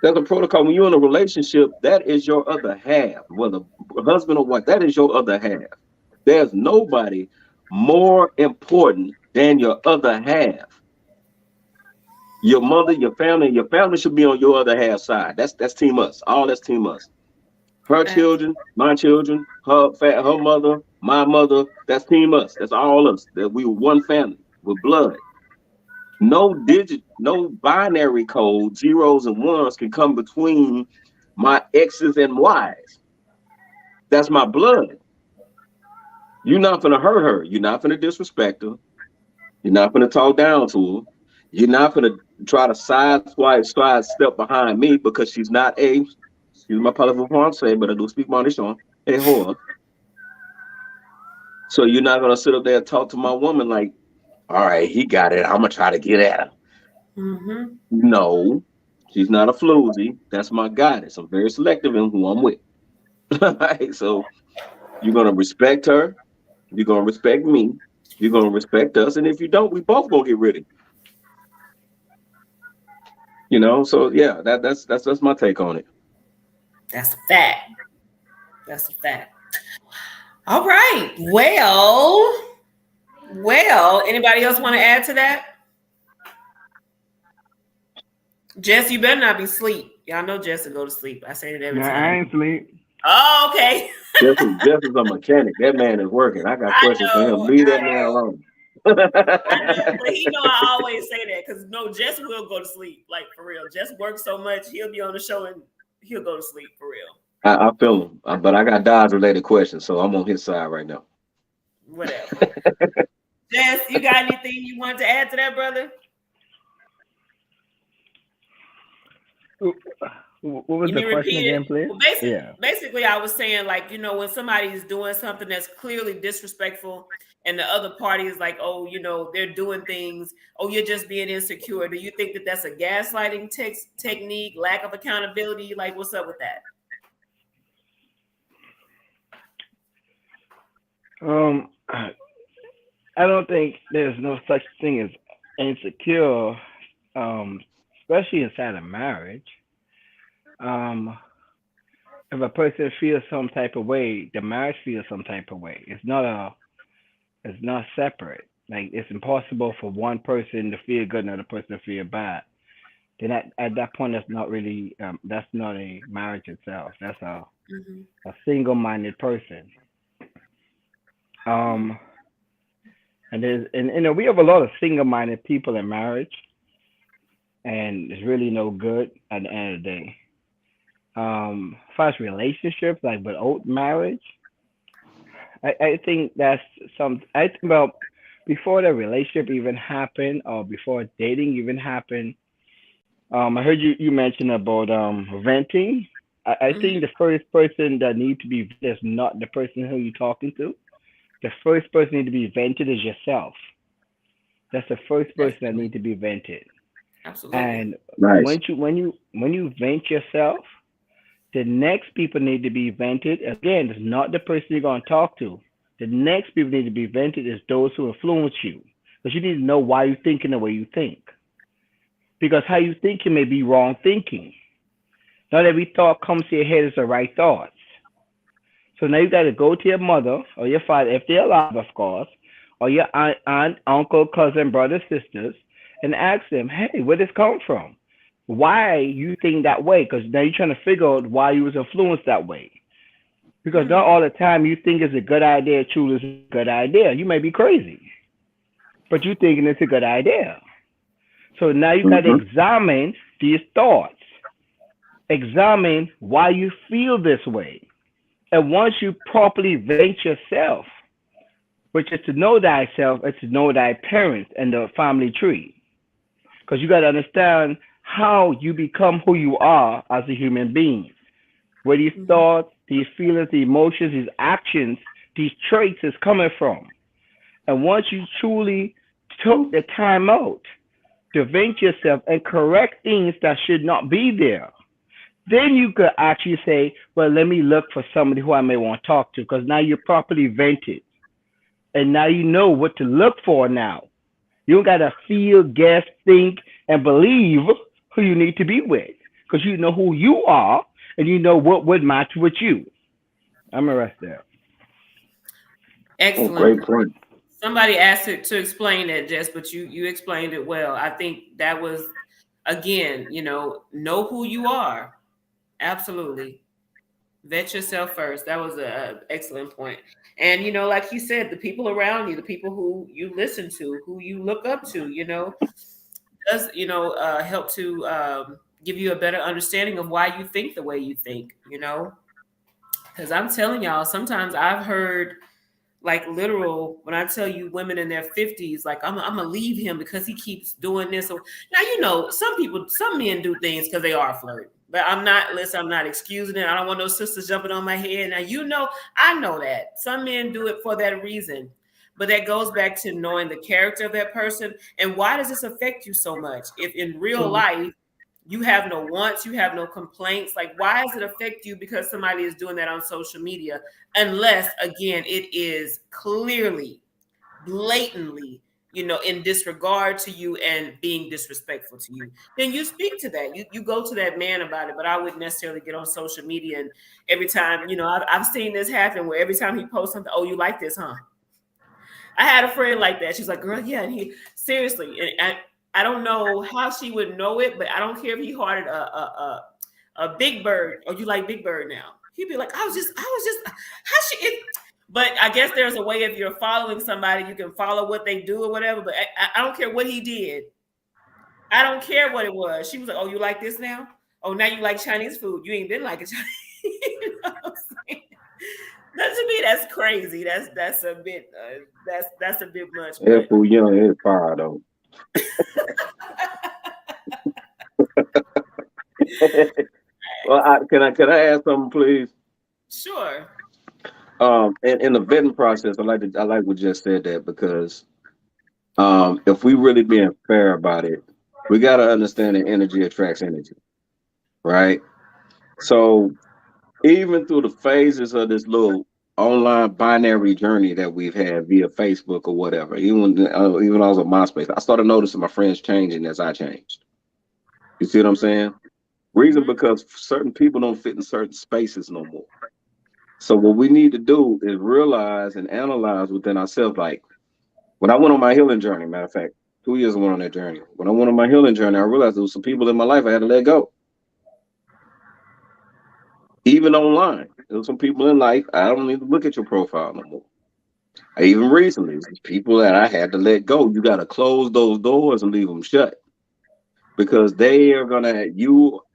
There's a protocol. When you're in a relationship, that is your other half, whether husband or wife, that is your other half. There's nobody more important than your other half. Your mother, your family should be on your other half side. That's team us. All that's team us. Her Facts. children, my children, her mother, my mother. That's team us. That's all us. That we were one family with blood. No binary code, zeros and ones can come between my X's and Y's. That's my blood. You're not gonna hurt her. You're not gonna disrespect her. You're not gonna talk down to her. You're not gonna try to side step behind me because she's not excuse my political say, but I do speak Monteshon, a whore. So you're not gonna sit up there and talk to my woman like, all right, he got it. I'm gonna try to get at him. Mhm. No, she's not a floozy. That's my goddess. I'm very selective in who I'm with. Right? So you're gonna respect her. You're gonna respect me. You're gonna respect us. And if you don't, we both gonna get rid of you. So yeah, that's my take on it. That's a fact. That's a fact. All right. Well, anybody else want to add to that? Jess, you better not be asleep. Y'all know Jess will go to sleep. I say it every Nah, I time. ain't sleep. Oh, okay. Just as a mechanic, that man is working. I got I questions for him. know, Leave that I man know, alone. I know. But he know I always say that because no, Jess will go to sleep. Like for real. Jess works so much, he'll be on the show and he'll go to sleep for real. I feel him, but I got Dodge related questions, so I'm on his side right now. Whatever. Jess, you got anything you want to add to that, brother? What was You the mean question repeat it? again, please? Well, basically, Yeah. basically, I was saying like, when somebody's doing something that's clearly disrespectful, and the other party is like, oh, they're doing things. Oh, you're just being insecure. Do you think that that's a gaslighting technique, lack of accountability? Like, what's up with that? I don't think there's no such thing as insecure, especially inside of marriage. Um, if a person feels some type of way, the marriage feels some type of way. It's not separate. Like it's impossible for one person to feel good, another person to feel bad. Then at that point, that's not a marriage itself. That's Mm-hmm. a single-minded person. Um, and we have a lot of single-minded people in marriage, and it's really no good at the end of the day. As far as relationships, like without marriage, I think that's some. I think about before the relationship even happened, or before dating even happened. I heard you mention about venting. I think Mm-hmm. the first person that need to be vented is not the person who you're talking to. The first person need to be vented is yourself. That's the first person that Definitely. need to be vented. Absolutely. And Nice. when you vent yourself, the next people need to be vented. Again, it's not the person you're going to talk to. The next people need to be vented is those who influence you. Because you need to know why you're thinking the way you think. Because how you think may be wrong thinking. Not every thought comes to your head is the right thoughts. So now you got to go to your mother or your father, if they're alive, of course, or your uncle, cousin, brother, sisters, and ask them, hey, where this come from? Why you think that way? Because now you're trying to figure out why you was influenced that way. Because not Mm-hmm. all the time you think it's a good idea, truly is a good idea. You may be crazy, but you thinking it's a good idea. So now you got to Hmm. examine these thoughts. Examine why you feel this way. And once you properly vent yourself, which is to know thyself, is to know thy parents and the family tree. Because you got to understand how you become who you are as a human being. Where these Mm-hmm. thoughts, these feelings, the emotions, these actions, these traits is coming from. And once you truly took the time out to vent yourself and correct things that should not be there, then you could actually say, well, let me look for somebody who I may want to talk to because now you're properly vented. And now you know what to look for now. You don't got to feel, guess, think, and believe who you need to be with because you know who you are and you know what would match with you. I'm going to rest there. Oh, Excellent. great point. Somebody asked it to explain that, Jess, but you explained it well. I think that was again, know who you are. Absolutely. Vet yourself first. That was a excellent point. And like you said, the people around you, the people who you listen to, who you look up to, does help to give you a better understanding of why you think the way you think. Because I'm telling y'all, sometimes I've heard like literal when I tell you women in their 50s, like I'm gonna leave him because he keeps doing this. So now some men do things because they are flirting. But I'm not excusing it. I don't want no sisters jumping on my head. Now I know that. Some men do it for that reason. But that goes back to knowing the character of that person. And why does this affect you so much? If in real life you have no wants, you have no complaints. Like, why does it affect you because somebody is doing that on social media? Unless, again, it is clearly, blatantly in disregard to you and being disrespectful to you, then you speak to that. You go to that man about it. But I wouldn't necessarily get on social media and every time, I've seen this happen where every time he posts something, oh, you like this, huh? I had a friend like that. She's like, girl, yeah. And he seriously, and I don't know how she would know it, but I don't care if he hearted a Big Bird or you like Big Bird now. He'd be like, how she it. But I guess there's a way if you're following somebody, you can follow what they do or whatever. But I don't care what he did. I don't care what it was. She was like, oh, you like this now? Oh, now you like Chinese food. You ain't been like a Chinese. You know what I'm saying? That to me, that's crazy. That's a bit that's a bit much. That But fool young is fire though. Well, can I ask something, please? sure. In the vetting process, I like what you just said that because if we really being fair about it, we got to understand that energy attracts energy, right? So even through the phases of this little online binary journey that we've had via Facebook or whatever, even when I was on MySpace, I started noticing my friends changing as I changed. You see what I'm saying? Reason Mm-hmm. because certain people don't fit in certain spaces no more. So what we need to do is realize and analyze within ourselves. Like when I went on my healing journey, matter of fact, 2 years I went on that journey. When I went on my healing journey, I realized there was some people in my life I had to let go. Even online, there was some people in life I don't need to look at your profile no more. Even recently, there's people that I had to let go. You got to close those doors and leave them shut because they are gonna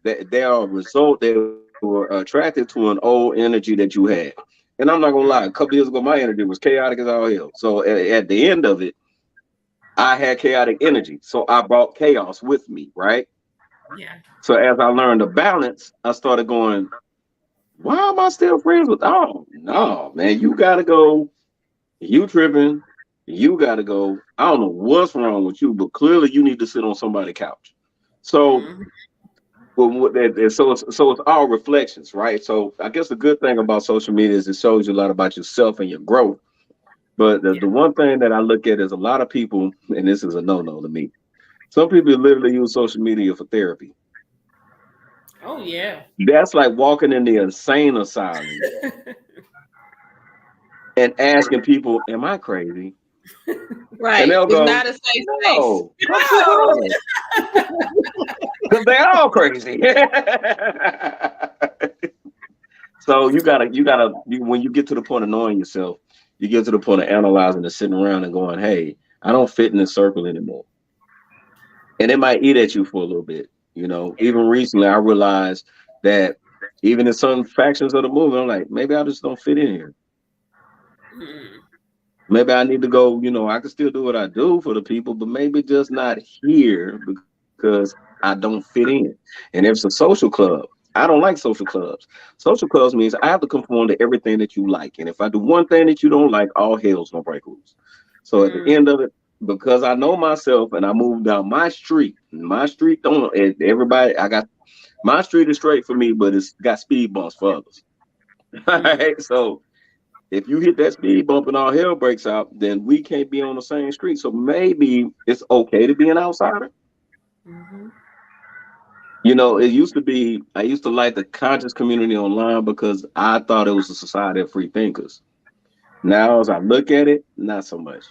they are a result. They were attracted to an old energy that you had. And I'm not gonna lie, a couple years ago, my energy was chaotic as all hell. So at the end of it, I had chaotic energy. So I brought chaos with me, right? Yeah. So as I learned to balance, I started going, why am I still friends with? Oh no, man, you gotta go. You tripping. You gotta go. I don't know what's wrong with you, but clearly you need to sit on somebody's couch. So Mm-hmm. well, so it's all reflections, right? So I guess the good thing about social media is it shows you a lot about yourself and your growth. But Yeah. the one thing that I look at is a lot of people, and this is a no-no to me. Some people literally use social media for therapy. Oh yeah. That's like walking in the insane asylum and asking people, "Am I crazy?" And Right. they'll It's go, not a safe space. "No, no. no, because they're all crazy." So when you get to the point of knowing yourself, you get to the point of analyzing and sitting around and going, "Hey, I don't fit in this circle anymore," and it might eat at you for a little bit. Even recently, I realized that even in some factions of the movement, I'm like, maybe I just don't fit in here. Mm-hmm. Maybe I need to go. I can still do what I do for the people, but maybe just not here because I don't fit in. And if it's a social club, I don't like social clubs. Social clubs means I have to conform to everything that you like. And if I do one thing that you don't like, all hell's gonna break loose. So at the Mm-hmm. end of it, because I know myself and I move down my street don't everybody I got my street is straight for me, but it's got speed bumps for others. All right. So if you hit that speed bump and all hell breaks out, then we can't be on the same street. So maybe it's okay to be an outsider. Mm-hmm. It used to be, I used to like the conscious community online because I thought it was a society of free thinkers. Now, as I look at it, not so much.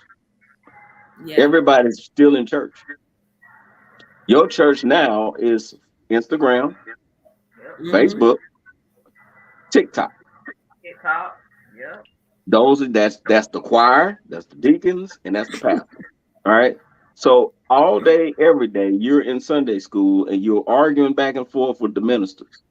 Yeah. Everybody's still in church. Your church now is Instagram, Yep. Mm-hmm. Facebook, TikTok. TikTok. Yep. That's the choir, that's the deacons, and that's the pastor. All right. So all day, every day, you're in Sunday school and you're arguing back and forth with the ministers.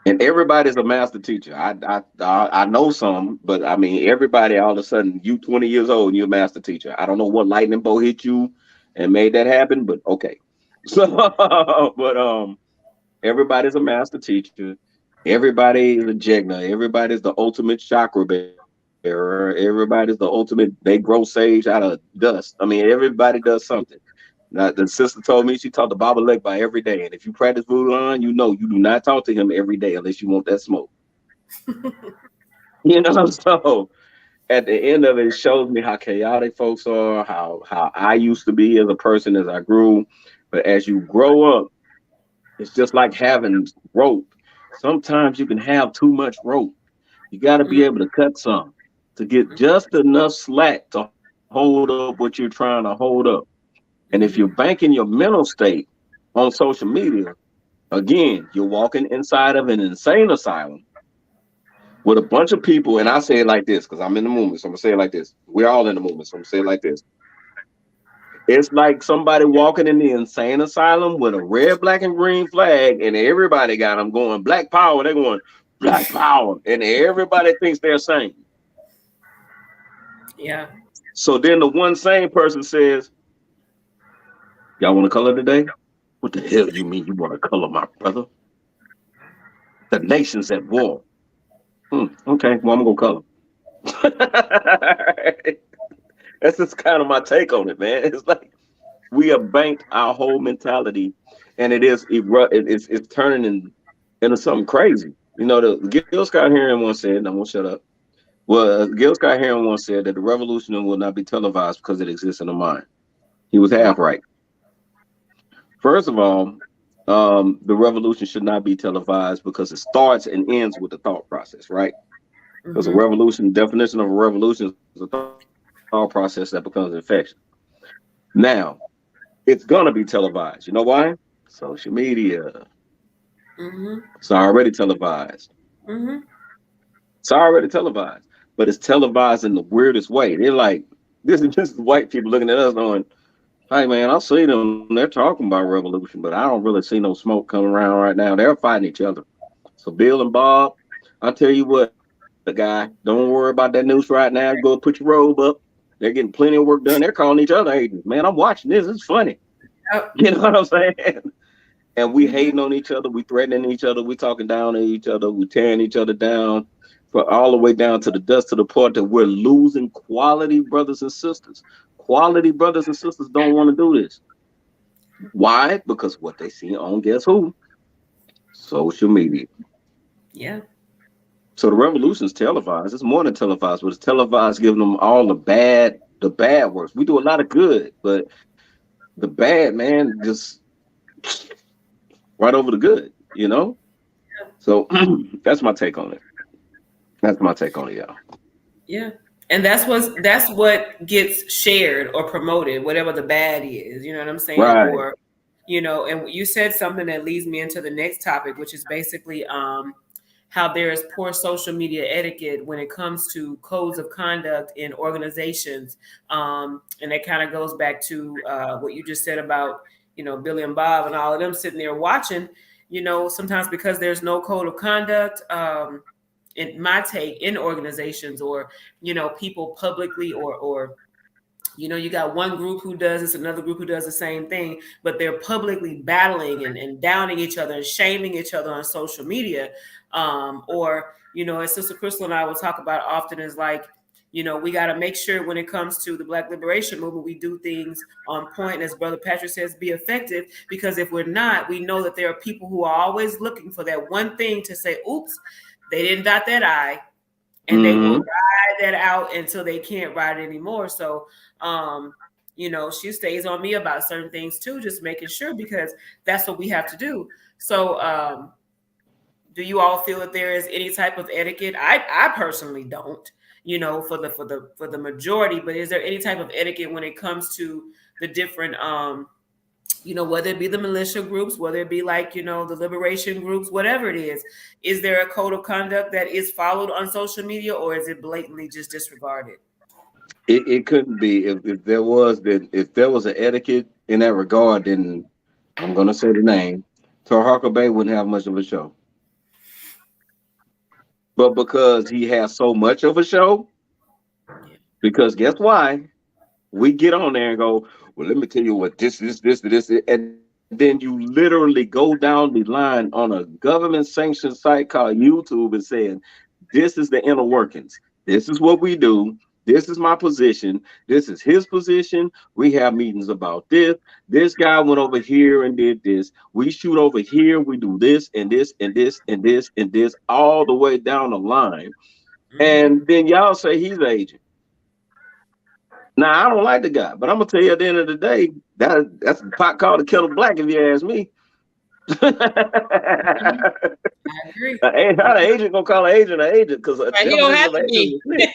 And everybody's a master teacher. I know some, but I mean everybody. All of a sudden, you 20 years old and you're a master teacher. I don't know what lightning bolt hit you and made that happen, but okay. So, but everybody's a master teacher. Everybody is a jegna. Everybody's the ultimate chakra bearer. Everybody's the ultimate. They grow sage out of dust. I mean, everybody does something. Now, the sister told me she talked to Baba Lek by every day, and if you practice voodoo on, you know you do not talk to him every day unless you want that smoke. So at the end of it, it shows me how chaotic folks are, how I used to be as a person as I grew. But as you grow up, it's just like having rope. Sometimes you can have too much rope. You got to be able to cut some to get just enough slack to hold up what you're trying to hold up. And if you're Mm-hmm. banking your mental state on social media, again, you're walking inside of an insane asylum with a bunch of people. And I say it like this because I'm in the movement. So I'm going to say it like this. We're all in the movement. So I'm going to say it like this. It's like somebody walking in the insane asylum with a red, black, and green flag, and everybody got them going black power. They're going black power, and everybody thinks they're sane. Yeah. So then the one sane person says, "Y'all want to color today? What the hell you mean you want to color, my brother? The nation's at war. Okay, well I'm gonna color." That's just kind of my take on it, man. It's like we have banked our whole mentality, and it's turning into something crazy. You know, the Gil Scott Heron once said, and I'm gonna shut up. Well, Gil Scott Heron once said that the revolution will not be televised because it exists in the mind. He was half right. First of all, the revolution should not be televised because it starts and ends with the thought process, right? Because a Mm-hmm. revolution, definition of a revolution is a thought process that becomes infection. Now, it's gonna be televised. You know why? Social media. Mm-hmm. It's already televised. Mm-hmm. It's already televised. But it's televised in the weirdest way. They're like, this is white people looking at us going, "Hey man, I see them. They're talking about revolution, but I don't really see no smoke coming around right now. They're fighting each other." So Bill and Bob, I tell you what, guy, don't worry about that news right now. You go put your robe up. They're getting plenty of work done. They're calling each other agents. Man, I'm watching this. It's funny. You know Yep. what I'm saying? And we hating Mm-hmm. on each other, we threatening each other, we talking down to each other, we tearing each other down, for all the way down to the dust to the point that we're losing quality brothers and sisters. Quality brothers and sisters don't want to do this. Why? Because what they see on guess who? Social media. Yeah. So the revolution is televised. It's more than televised, but it's televised giving them all the bad works. We do a lot of good, but the bad, man, just right over the good, you know? So that's my take on it. That's my take on it, y'all. Yeah. And that's what gets shared or promoted, whatever the bad is, you know what I'm saying? Right. Or, and you said something that leads me into the next topic, which is basically how there is poor social media etiquette when it comes to codes of conduct in organizations. And that kind of goes back to what you just said about, Billy and Bob and all of them sitting there watching, sometimes because there's no code of conduct. In my take, in organizations or people publicly or you got one group who does this, another group who does the same thing, but they're publicly battling and downing each other and shaming each other on social media. Or as Sister Crystal and I will talk about often, is like, we got to make sure when it comes to the Black Liberation Movement, we do things on point, as Brother Patrick says, be effective. Because if we're not, we know that there are people who are always looking for that one thing to say, oops, they didn't dot that I, and they will Mm-hmm. ride that out until they can't ride it anymore. So, she stays on me about certain things too, just making sure, because that's what we have to do. So, do you all feel that there is any type of etiquette? I personally don't, for the majority, but is there any type of etiquette when it comes to the different whether it be the militia groups, whether it be like, the liberation groups, whatever it is there a code of conduct that is followed on social media, or is it blatantly just disregarded? It couldn't be if there was an etiquette in that regard, then I'm gonna say the name. Tor Bay wouldn't have much of a show. But because he has so much of a show, Yeah. because guess why? We get on there and go, well, let me tell you what this, and then you literally go down the line on a government sanctioned site called YouTube and saying, this is the inner workings. This is what we do. This is my position. This is his position. We have meetings about this. This guy went over here and did this. We shoot over here. We do this and this and this and this and this all the way down the line. And then y'all say he's an agent. Now I don't like the guy, but I'm gonna tell you at the end of the day, that's a pot called the kettle black if you ask me. I agree. How the agent gonna call an agent because a Right, he don't definition have of to agent be. is snitch.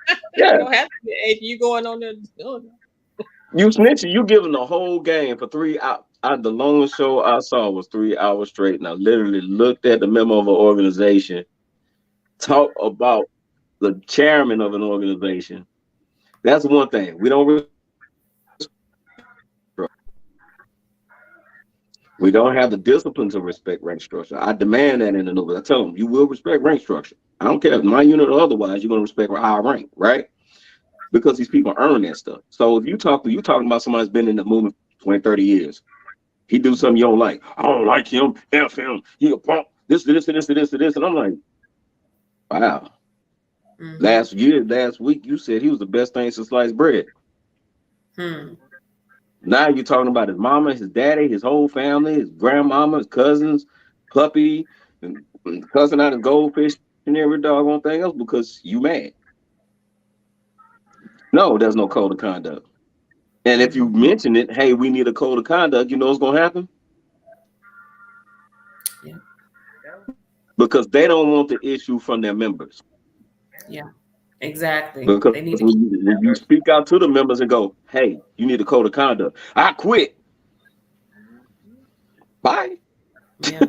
You Yeah, don't have to be an agent. You going on there. you snitching, you giving the whole game for 3 hours. The longest show I saw was 3 hours straight, and I literally looked at the memo of an organization, talk about the chairman of an organization. That's one thing we don't. We don't have the discipline to respect rank structure. I demand that in the novel. I tell them, you will respect rank structure. I don't care if my unit or otherwise, you're going to respect our rank, right? Because these people earn that stuff. So if you talking about somebody that's been in the movement 20, 30 years. He do something you don't like. I don't like him. F him. He a punk. This. And I'm like, wow. Last week, you said he was the best thing since sliced bread. Hmm. Now you're talking about his mama, his daddy, his whole family, his grandmama, his cousins, puppy, and cussing out his goldfish and every doggone thing else because you mad. No, there's no code of conduct. And if you mention it, hey, we need a code of conduct, you know what's gonna happen? Yeah. Because they don't want the issue from their members. Yeah. Exactly. Because They need to keep when you speak out to the members and go, hey, you need a code of conduct. I quit. Bye. Yeah.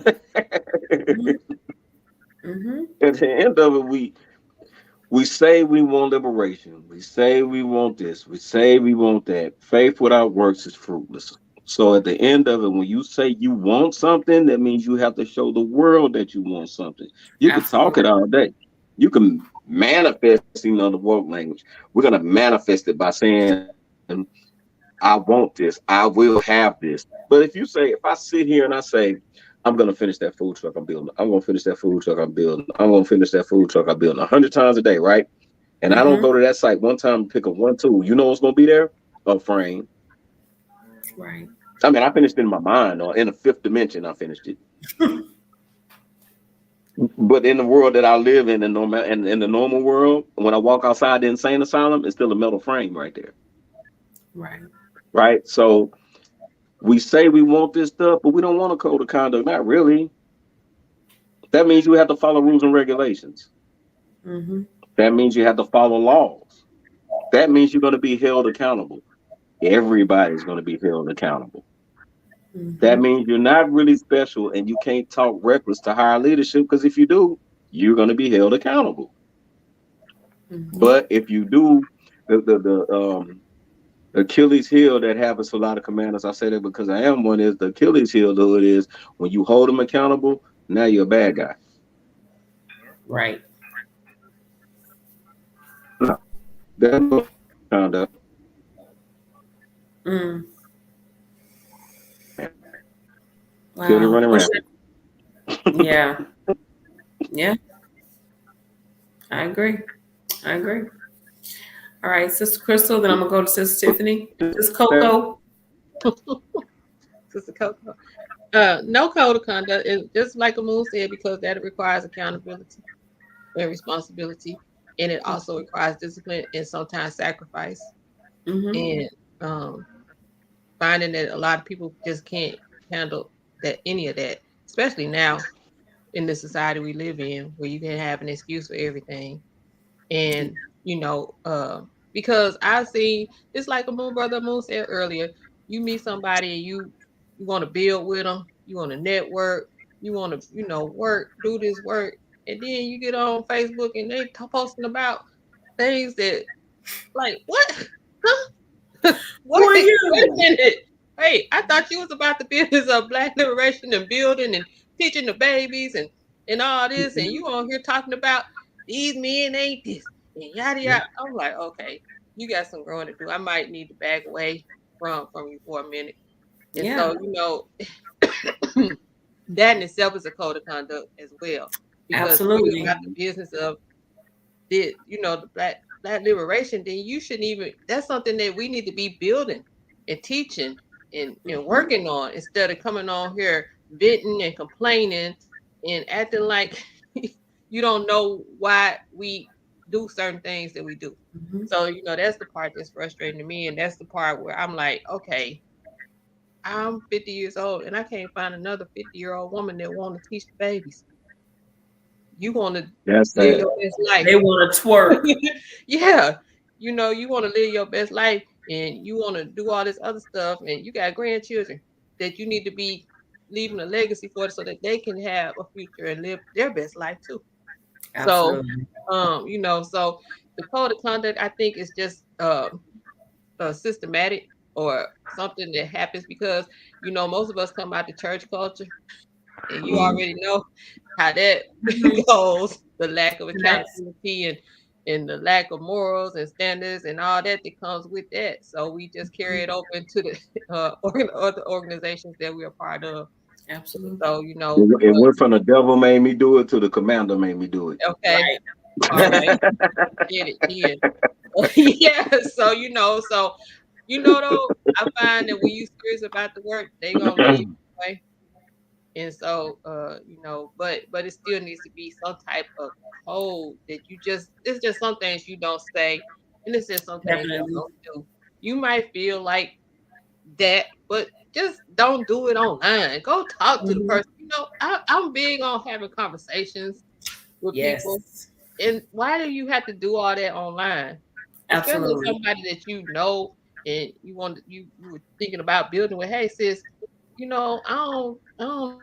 Mm-hmm. At the end of it, we say we want liberation. We say we want this. We say we want that. Faith without works is fruitless. So at the end of it, when you say you want something, that means you have to show the world that you want something. You could talk Absolutely. it all day. You can manifest, the world language. We're gonna manifest it by saying, I want this. I will have this. But if I sit here and I say, I'm gonna finish that food truck I'm building. I'm gonna finish that food truck I'm building. I'm gonna finish that food truck I'm building 100 times a day, right? And I don't Mm-hmm. go to that site one time and pick up one tool. You know what's gonna be there? A frame. Right. I mean, I finished it in my mind or in a fifth dimension. I finished it. But in the world that I live in the normal world, when I walk outside the insane asylum, it's still a metal frame right there. Right. Right. So we say we want this stuff, but we don't want a code of conduct. Not really. That means you have to follow rules and regulations. Mm-hmm. That means you have to follow laws. That means you're going to be held accountable. Everybody's going to be held accountable. That Mm-hmm. means you're not really special and you can't talk reckless to higher leadership because if you do, you're going to be held accountable. Mm-hmm. But if you do, the Achilles heel that happens to a lot of commanders, I say that because I am one, is the Achilles heel though it is when you hold them accountable, now you're a bad guy. Right. No, that's no conduct. Mm. Children Wow. running Well, rampant. yeah. Yeah. I agree. I agree. All right, Sister Crystal. Then I'm gonna go to Sister Tiffany. Sister Coco. Sister Coco. No code of conduct, and just like Amun said, because that requires accountability and responsibility, and it also requires discipline and sometimes sacrifice. Mm-hmm. And um, finding that a lot of people just can't handle that any of that, especially now in the society we live in, where you can have an excuse for everything. And because I see it's like brother Moon said earlier, you meet somebody and you want to build with them, you want to network, you want to work, do this work, and then you get on Facebook and they posting about things that like what? Huh? Who are Wait a you? minute. Hey, I thought you was about the business of black liberation and building and teaching the babies and all this, and you on here talking about these men ain't this and yada yada. I'm like, okay, you got some growing to do. I might need to back away from you for a minute. And Yeah. so, that in itself is a code of conduct as well. Because if you're Absolutely. about the business of the black liberation, then you shouldn't even that's something that we need to be building and teaching and Mm-hmm. working on instead of coming on here venting and complaining and acting like you don't know why we do certain things that we do. Mm-hmm. So, that's the part that's frustrating to me. And that's the part where I'm like, okay, I'm 50 years old and I can't find another 50-year-old woman that want to teach the babies. You want to That's live sad. your best life. They want to twerk. Yeah. You want to live your best life and you want to do all this other stuff and you got grandchildren that you need to be leaving a legacy for so that they can have a future and live their best life too. So, Absolutely. so the code of conduct, I think, is just systematic or something that happens because most of us come out the church culture, and you Mhm. already know how that Mhm. goes. The lack of And that's accountability and the lack of morals and standards and all that comes with that. So we just carry it over into the other organizations that we're a part of. absolutely So It went from the devil made me do it to the commander made me do it. okay, right. all right, get it, in. Yeah. So though, I find that when you serious about the work, they gonna leave anyway. And so, but it still needs to be some type of code that it's just some things you don't say, and it's just some things you Definitely. don't do. You might feel like that, but just don't do it online. Go talk to the Mhm. person. I'm big on having conversations with people. Yes. And why do you have to do all that online? Especially Absolutely. somebody that and you were thinking about building with, hey sis, I don't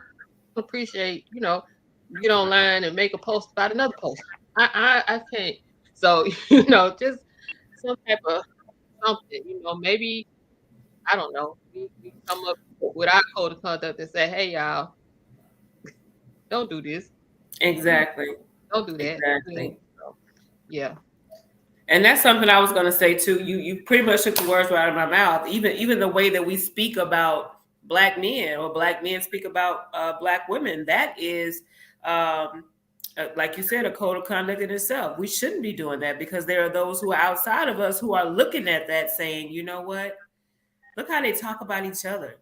appreciate, get online and make a post about another post. I can't. So, just some type of something, maybe I don't know. We come up with our code of conduct and say, hey y'all, don't do this. Exactly. Don't do that. Exactly. So, yeah. And that's something I was going to say too. You pretty much took the words right out of my mouth. Even the way that we speak about black men or black men speak about black women, that is, like you said, a code of conduct in itself. We shouldn't be doing that because there are those who are outside of us who are looking at that, saying, you know what? Look how they talk about each other.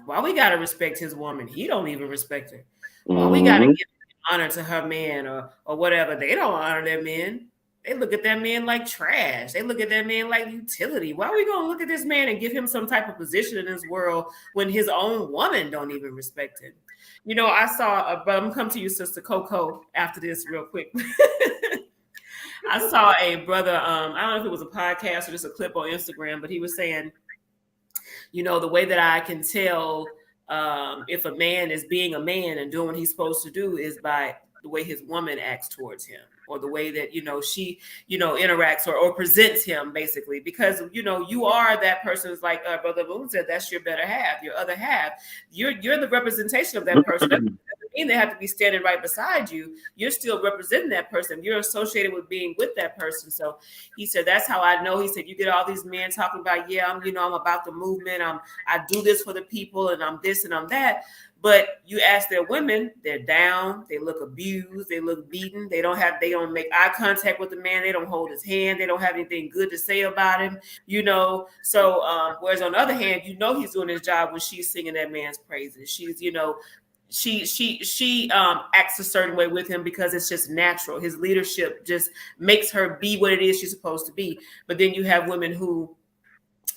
Why we gotta respect his woman? He don't even respect her. Why we gotta Mhm. give honor to her man or whatever? They don't honor their men. They look at that man like trash. They look at that man like utility. Why are we gonna look at this man and give him some type of position in this world when his own woman don't even respect him? I saw a brother. I'm gonna come to you, Sister Coco, after this real quick. I saw a brother. I don't know if it was a podcast or just a clip on Instagram, but he was saying, the way that I can tell if a man is being a man and doing what he's supposed to do is by the way his woman acts towards him or the way that she interacts or presents him, basically, because you are that person. Is like Brother Boone said, that's your better half, your other half. You're the representation of that person. That doesn't mean they have to be standing right beside you. You're still representing that person. You're associated with being with that person. So he said, that's how I know. He said, you get all these men talking about, yeah, I'm about the movement. I do this for the people and I'm this and I'm that. But you ask their women, they're down, they look abused, they look beaten, they don't make eye contact with the man, they don't hold his hand, they don't have anything good to say about him, So whereas on the other hand, he's doing his job when she's singing that man's praises. She's, she acts a certain way with him because it's just natural. His leadership just makes her be what it is she's supposed to be. But then you have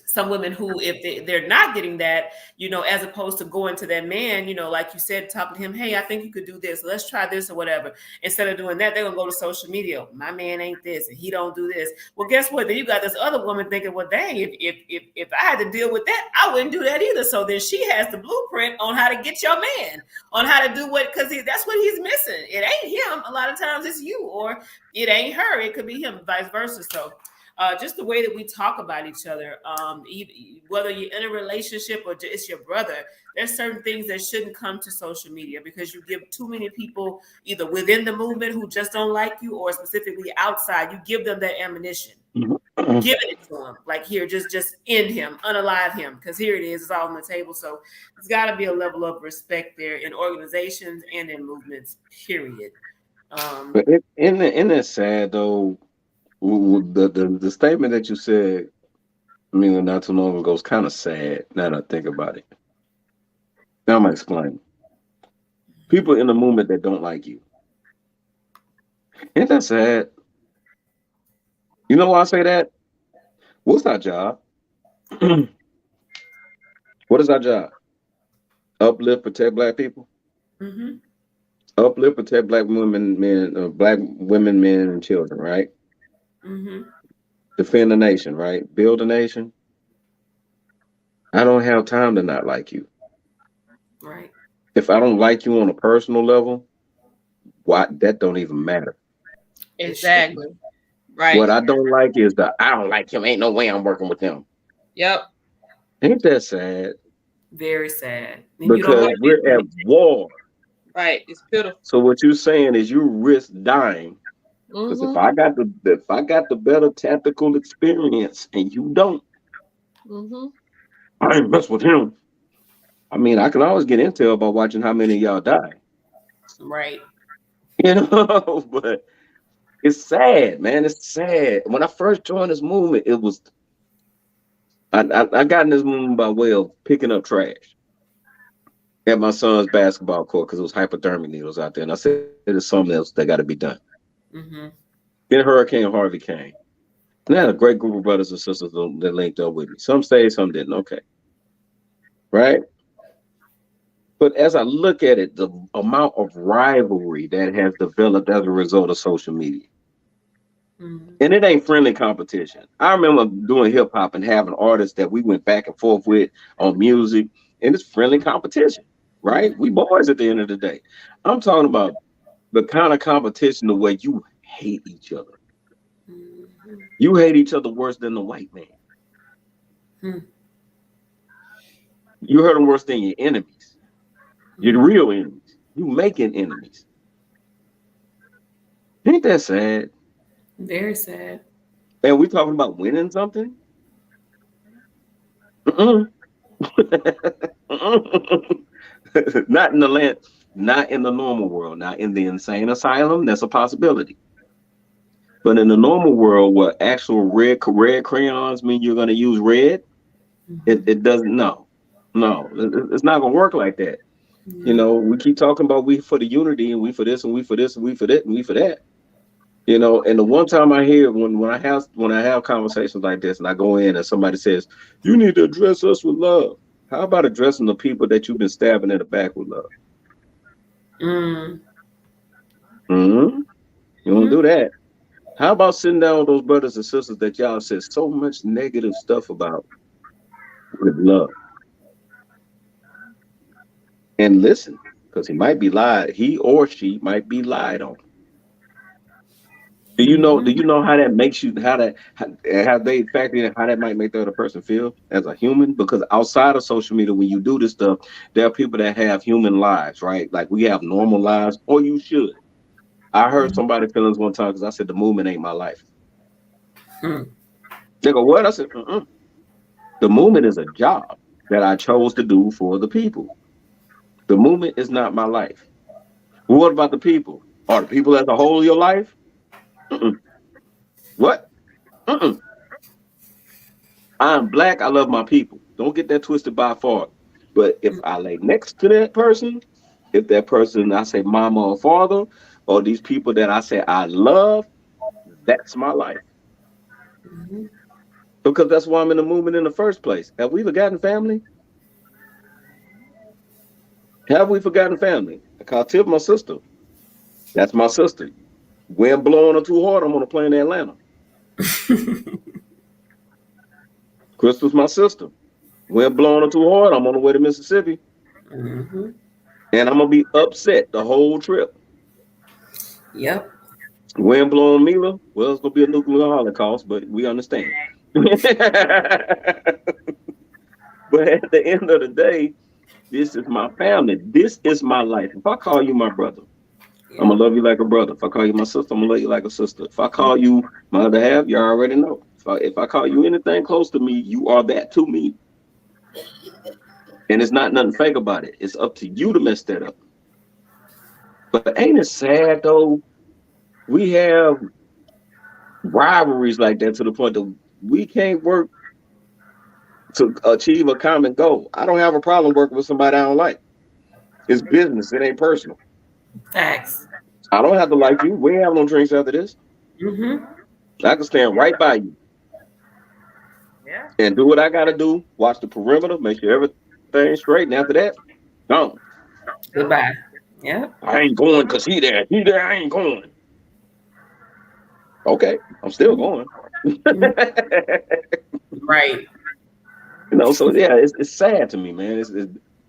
some women who, if they're not getting that, as opposed to going to that man, like you said, talking to him, hey, I think you could do this. Let's try this or whatever. Instead of doing that, they're going to go to social media. My man ain't this and he don't do this. Well, guess what? Then you got this other woman thinking, well, dang, if I had to deal with that, I wouldn't do that either. So then she has the blueprint on how to get your man, on how to do what, because that's what he's missing. It ain't him. A lot of times it's you, or it ain't her. It could be him, vice versa. So just the way that we talk about each other, whether you're in a relationship or it's your brother, there's certain things that shouldn't come to social media because you give too many people either within the movement who just don't like you or specifically outside, you give them that ammunition, giving it to them. Like, here, just end him, unalive him, because here it is, it's all on the table. So there's got to be a level of respect there in organizations and in movements, period. But isn't it sad though? The statement that you said, I mean, not too long ago, is kind of sad. Now that I think about it, now I'm gonna explain. People in the movement that don't like you, ain't that sad? You know why I say that? What's our job? What is our job? Uplift, protect black people. Mm-hmm. Uplift, protect black women, men, black women, men, and children. Right. Mm-hmm. Defend the nation. Right. Build a nation. I don't have time to not like you. Right. If I don't like you on a personal level, why that don't even matter. It shouldn't. Exactly. Right. What I don't like is the I don't like him. Ain't no way I'm working with him. Yep. Ain't that sad? Very sad. And you don't Because want Right. to we're at be. war. Right. It's pitiful. So what you're saying is you risk dying. Because Mm-hmm. if I got the better tactical experience and you don't, Mm-hmm. I ain't mess with him. I mean, I can always get intel by watching how many of y'all die. Right. You know, but it's sad, man. It's sad. When I first joined this movement, it was I got in this movement by way of picking up trash at my son's basketball court because it was hypodermic needles out there, and I said there's something else that got to be done. Mm-hmm. Then Hurricane Harvey came, and I had a great group of brothers and sisters that linked up with me. Some stayed, some didn't. Okay, right. But as I look at it, the amount of rivalry that has developed as a result of social media, Mm-hmm. and it ain't friendly competition. I remember doing hip hop and having artists that we went back and forth with on music, and it's friendly competition, right? We boys at the end of the day. I'm talking about the kind of competition the way you hate each other. Mm-hmm. You hate each other worse than the white man. Mm-hmm. You hurt them worse than your enemies, your Mm-hmm. real enemies. You making enemies. Ain't that sad? Very sad. And we talking about winning something? Mm-mm. Not in the land, not in the normal world, not in the insane asylum. That's a possibility. But in the normal world, where actual red crayons mean you're going to use red, Mm-hmm. it doesn't. No, it's not going to work like that. You No. know, we keep talking about we for the unity and we for this and we for this and we for that and we for that. You know, and the one time I hear when I have conversations like this and I go in and somebody says, "You need to address us with love." How about addressing the people that you've been stabbing in the back with love? Mm. Hmm. You don't Mm-hmm. do that. How about sitting down with those brothers and sisters that y'all said so much negative stuff about with love and listen? Because he or she might be lied on. Do Mm-hmm. you know how that makes you how they factor in how that might make the other person feel as a human? Because outside of social media, when you do this stuff, there are people that have human lives, right? Like we have normal lives, or you should. I heard somebody feelings one time because I said the movement ain't my life. Mm-hmm. They go, what? I said, mm-mm. The movement is a job that I chose to do for the people. The movement is not my life. Well, what about the people? Are the people as a whole your life? Mm-mm. What? Mm-mm. I'm black. I love my people. Don't get that twisted by far. But if I lay next to that person, if that person I say mama or father, or these people that I say I love, that's my life. Mm-hmm. Because that's why I'm in the movement in the first place. Have we forgotten family? Have we forgotten family? I call Tip my sister. That's my sister. Wind blowing her too hard, I'm on a plane to Atlanta. Crystal's my sister. Wind blowing her too hard, I'm on the way to Mississippi. Mm-hmm. And I'm gonna be upset the whole trip. Yep. Wind blowing Mila, well, it's gonna be a nuclear holocaust, but we understand. But at the end of the day, this is my family. This is my life. If I call you my brother, I'm Yep. gonna love you like a brother. If I call you my sister, I'm gonna love you like a sister. If I call you my other half, you already know. If I call you anything close to me, you are that to me. And it's not nothing fake about it. It's up to you to mess that up. But ain't it sad though? We have rivalries like that to the point that we can't work to achieve a common goal. I don't have a problem working with somebody I don't like. It's business. It ain't personal. Facts. I don't have to like you. We ain't have no drinks after this. Mm-hmm. I can stand Yeah, right by you yeah. and do what I gotta do, watch the perimeter, make sure everything's straight, and after that, gone. Go. Goodbye. Yep. I ain't going because he there, I ain't going. Okay, I'm still Mhm. going. Mhm. Right. So yeah, it's sad to me, man.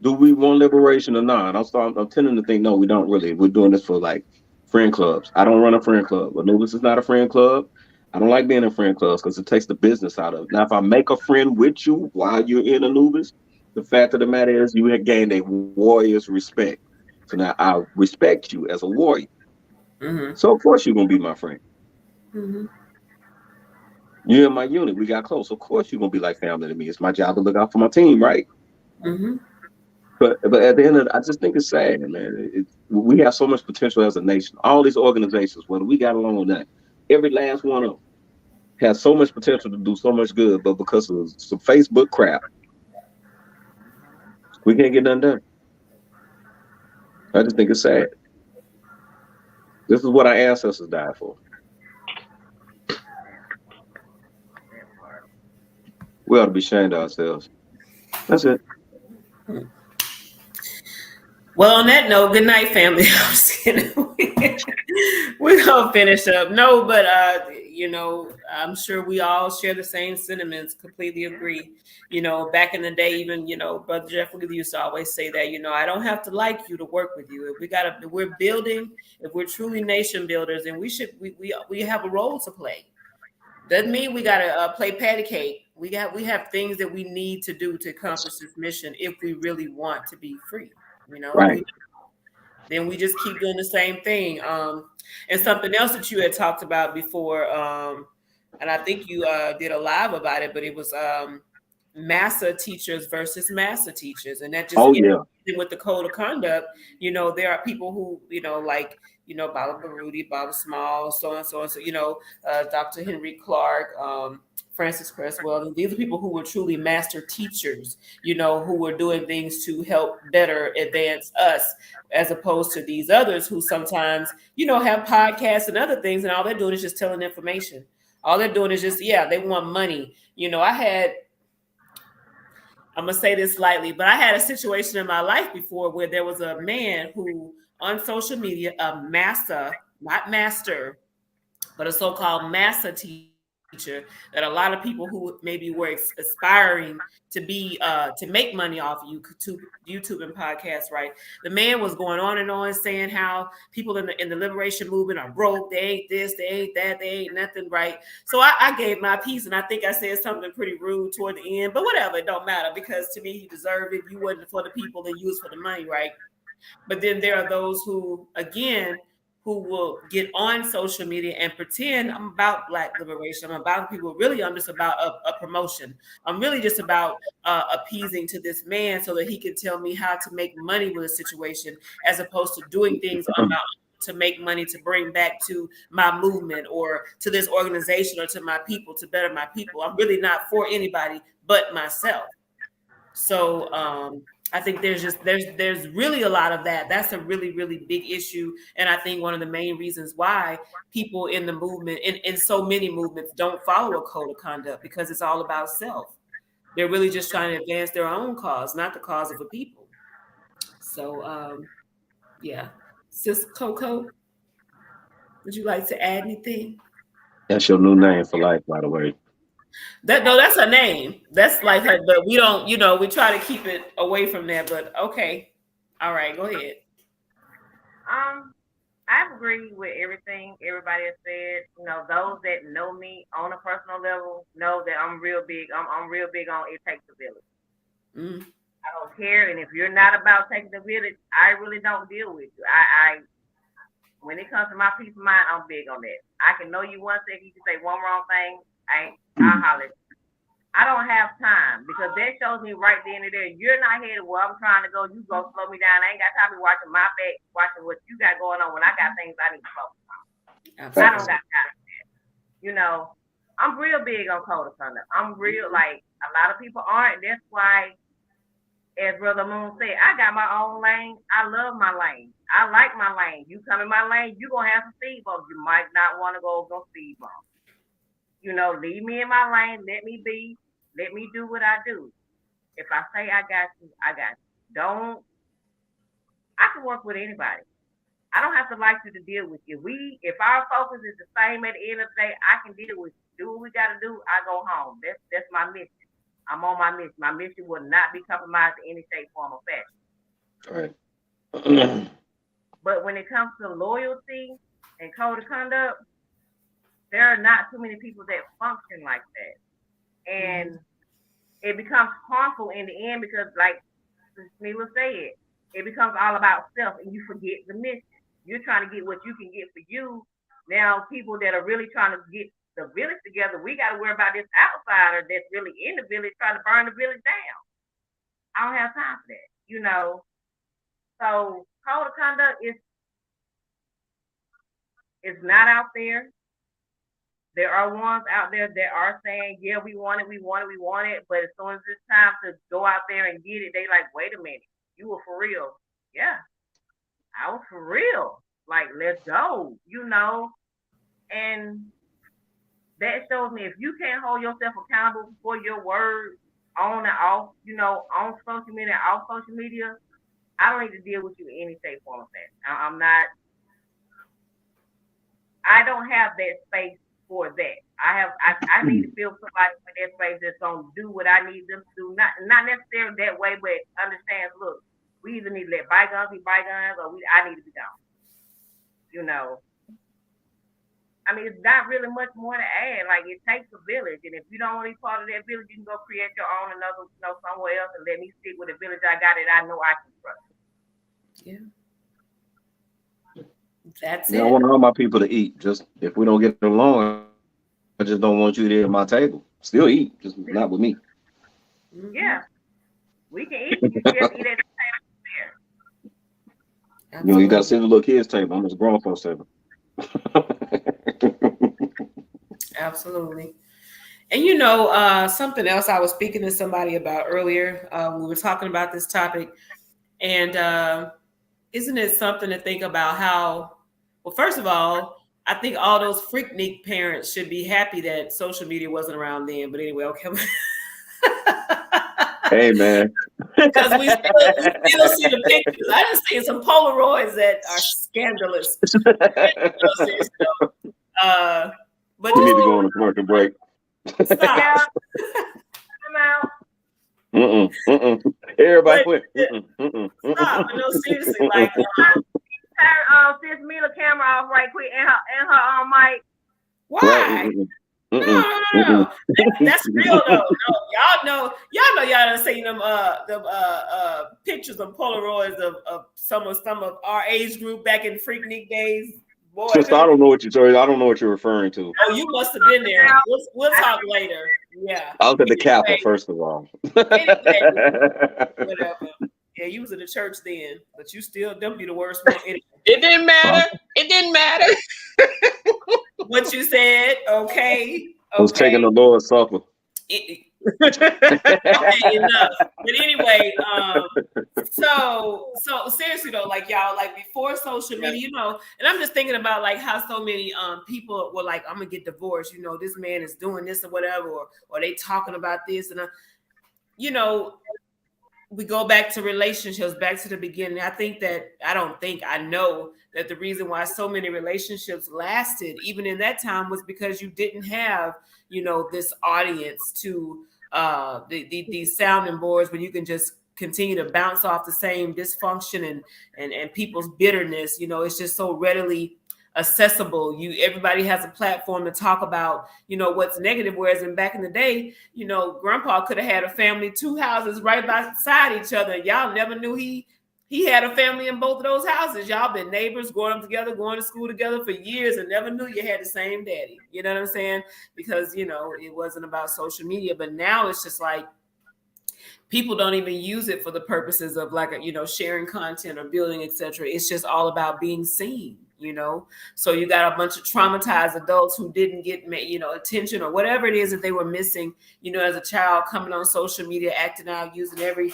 Do we want liberation or not? I'm tending to think no, we don't really. We're doing this for like friend clubs. I don't run a friend club. Anubis is not a friend club. I don't like being in friend clubs because it takes the business out of it. Now, if I make a friend with you while you're in Anubis, the fact of the matter is you have gained a warrior's respect. So now I respect you as a warrior. Mm-hmm. So of course you're gonna be my friend. Mm-hmm. You're in my unit. We got close. Of course you're gonna be like family to me. It's my job to look out for my team, right? Mm-hmm. But at the end of it, I just think it's sad, man. We have so much potential as a nation. All these organizations, whether we got along or not, every last one of them has so much potential to do so much good, but because of some Facebook crap, we can't get nothing done. I just think it's sad. This is what our ancestors died for. That part. We ought to be ashamed of ourselves. That's it. Well, on that note, good night, family. I'm just kidding. We're gonna finish up. No, but I'm sure we all share the same sentiments. Completely Yeah. agree. Back in the day, even Brother Jeff used to always say that. I don't have to like you to work with you. If we're building, if we're truly nation builders, and we have a role to play. Doesn't mean we gotta play patty cake. We have things that we need to do to accomplish this mission if we really want to be free. If Right. we then we just keep doing the same thing. And something else that you had talked about before, and I think you did a live about it, but it was massa teachers versus massa teachers, and that just Oh yeah. with the code of conduct. There are people who like Baba Baruti, Baba Small, so and so and so. Dr. Henry Clark. Francis Cresswell. These are people who were truly master teachers, who were doing things to help better advance us, as opposed to these others who sometimes, have podcasts and other things, and all they're doing is just telling information. All they're doing is just, yeah, they want money. I'm gonna say this lightly, but I had a situation in my life before where there was a man who on social media, a massa, not master, but a so-called massa teacher, that a lot of people who maybe were aspiring to make money off of YouTube and podcasts, right? The man was going on and on saying how people in the liberation movement are broke, they ain't this, they ain't that, they ain't nothing, right? So I gave my piece, and I think I said something pretty rude toward the end, but whatever, it don't matter, because to me he deserved it. You wasn't for the people, then you was for the money, right? But then there are those who, again, who will get on social media and pretend I'm about Black liberation. I'm about people. Really, I'm just about a promotion. I'm really just about appeasing to this man so that he can tell me how to make money with a situation, as opposed to doing things on my own to make money to bring back to my movement or to this organization or to my people, to better my people. I'm really not for anybody but myself. So I think there's really a lot of that. That's a really, really big issue. And I think one of the main reasons why people in the movement, in so many movements, don't follow a code of conduct, because it's all about self. They're really just trying to advance their own cause, not the cause of a people. So yeah. Sis Coco, would you like to add anything? That's your new name for life, by the way. That no, that's her name. That's like her, but we don't, we try to keep it away from that. But okay. All right, go ahead. I've agreed with everything everybody has said. Those that know me on a personal level know that I'm real big. I'm real big on it takes a village. Mm, I don't care, and if you're not about taking the village, I really don't deal with you. I when it comes to my peace of mind, I'm big on that. I can know you one second, you can say one wrong thing, I'll holler. I don't have time, because that shows me right then and there you're not headed where I'm trying to go. You go slow me down. I ain't got time to be watching my back, watching what you got going on when I got things I need to focus on. I don't absolutely. got time for that. I'm real big on code of conduct. I'm real, like, a lot of people aren't. That's why, as Brother Moon said, I got my own lane. I love my lane. I like my lane. You come in my lane, you're going to have some speed bumps. You might not want to go speed bumps. Leave me in my lane. Let me be. Let me do what I do. If I say I got you, I got you. Don't. I can work with anybody. I don't have to like you to deal with you. If our focus is the same at the end of the day, I can deal with you. Do what we got to do. I go home. That's my mission. I'm on my mission. My mission will not be compromised in any shape, form, or fashion. Right. But when it comes to loyalty and code of conduct, there are not too many people that function like that. And it becomes harmful in the end because, like Smila said, it becomes all about self and you forget the mission. You're trying to get what you can get for you. Now, people that are really trying to get the village together, we got to worry about this outsider that's really in the village trying to burn the village down. I don't have time for that, So code of conduct is not out there. There are ones out there that are saying, yeah, we want it. But as soon as it's time to go out there and get it, they like, wait a minute, you were for real. Yeah, I was for real. Like, let's go, And that shows me if you can't hold yourself accountable for your words on and off, on social media, off social media, I don't need to deal with you in any shape, form, or fashion. I'm not. I don't have that space for that. I need to feel somebody in that space that's gonna do what I need them to do. Not necessarily that way, but understands. Look, we either need to let bygones be bygones, or I need to be gone. I mean, it's not really much more to add. Like, it takes a village, and if you don't want to be part of that village, you can go create your own another, somewhere else, and let me stick with the village I got that I know I can trust. Yeah. That's it. I want all my people to eat. Just if we don't get along, I just don't want you to eat at my table. Still eat, just not with me. Yeah, we can eat. You just eat at the table there. You got to sit at the little kids' table. I'm at the grown folks' table. Absolutely. And something else I was speaking to somebody about earlier. We were talking about this topic, and isn't it something to think about how? Well, first of all, I think all those freaknik parents should be happy that social media wasn't around then. But anyway, okay. Hey, man. Because we still see the pictures. I just seen some Polaroids that are scandalous. But you need to go on a commercial break. Stop. I'm out. Everybody went. Stop. No, seriously, like. Turn Sis Mila camera off right quick and her mic. Why? Right. No. That's real though. No, y'all done seen them pictures of Polaroids of some of our age group back in Freaknik days. Boy, Sister, I don't know what you're referring to. Oh, you must have been there. We'll talk later. Yeah. I was at the Kappa, first of all. Anyway, whatever. Yeah, you was in the church then, but you still them be the worst one. Anyway. It didn't matter. It didn't matter. What you said, okay. I was taking the Lord's Supper. Okay, enough. But anyway, so seriously though, like y'all, like before social media, and I'm just thinking about like how so many people were like, I'm gonna get divorced, this man is doing this or whatever, or they talking about this, and we go back to relationships, back to the beginning. I know that the reason why so many relationships lasted, even in that time, was because you didn't have, this audience to these sounding boards where you can just continue to bounce off the same dysfunction and people's bitterness. It's just so readily accessible. Everybody has a platform to talk about, what's negative. Whereas back in the day, Grandpa could have had a family, 2 houses right beside each other. Y'all never knew he had a family in both of those houses. Y'all been neighbors, growing up together, going to school together for years, and never knew you had the same daddy. You know what I'm saying? Because it wasn't about social media. But now it's just like people don't even use it for the purposes of like sharing content or building, etc. It's just all about being seen. So you got a bunch of traumatized adults who didn't get, attention or whatever it is that they were missing, as a child, coming on social media, acting out, using every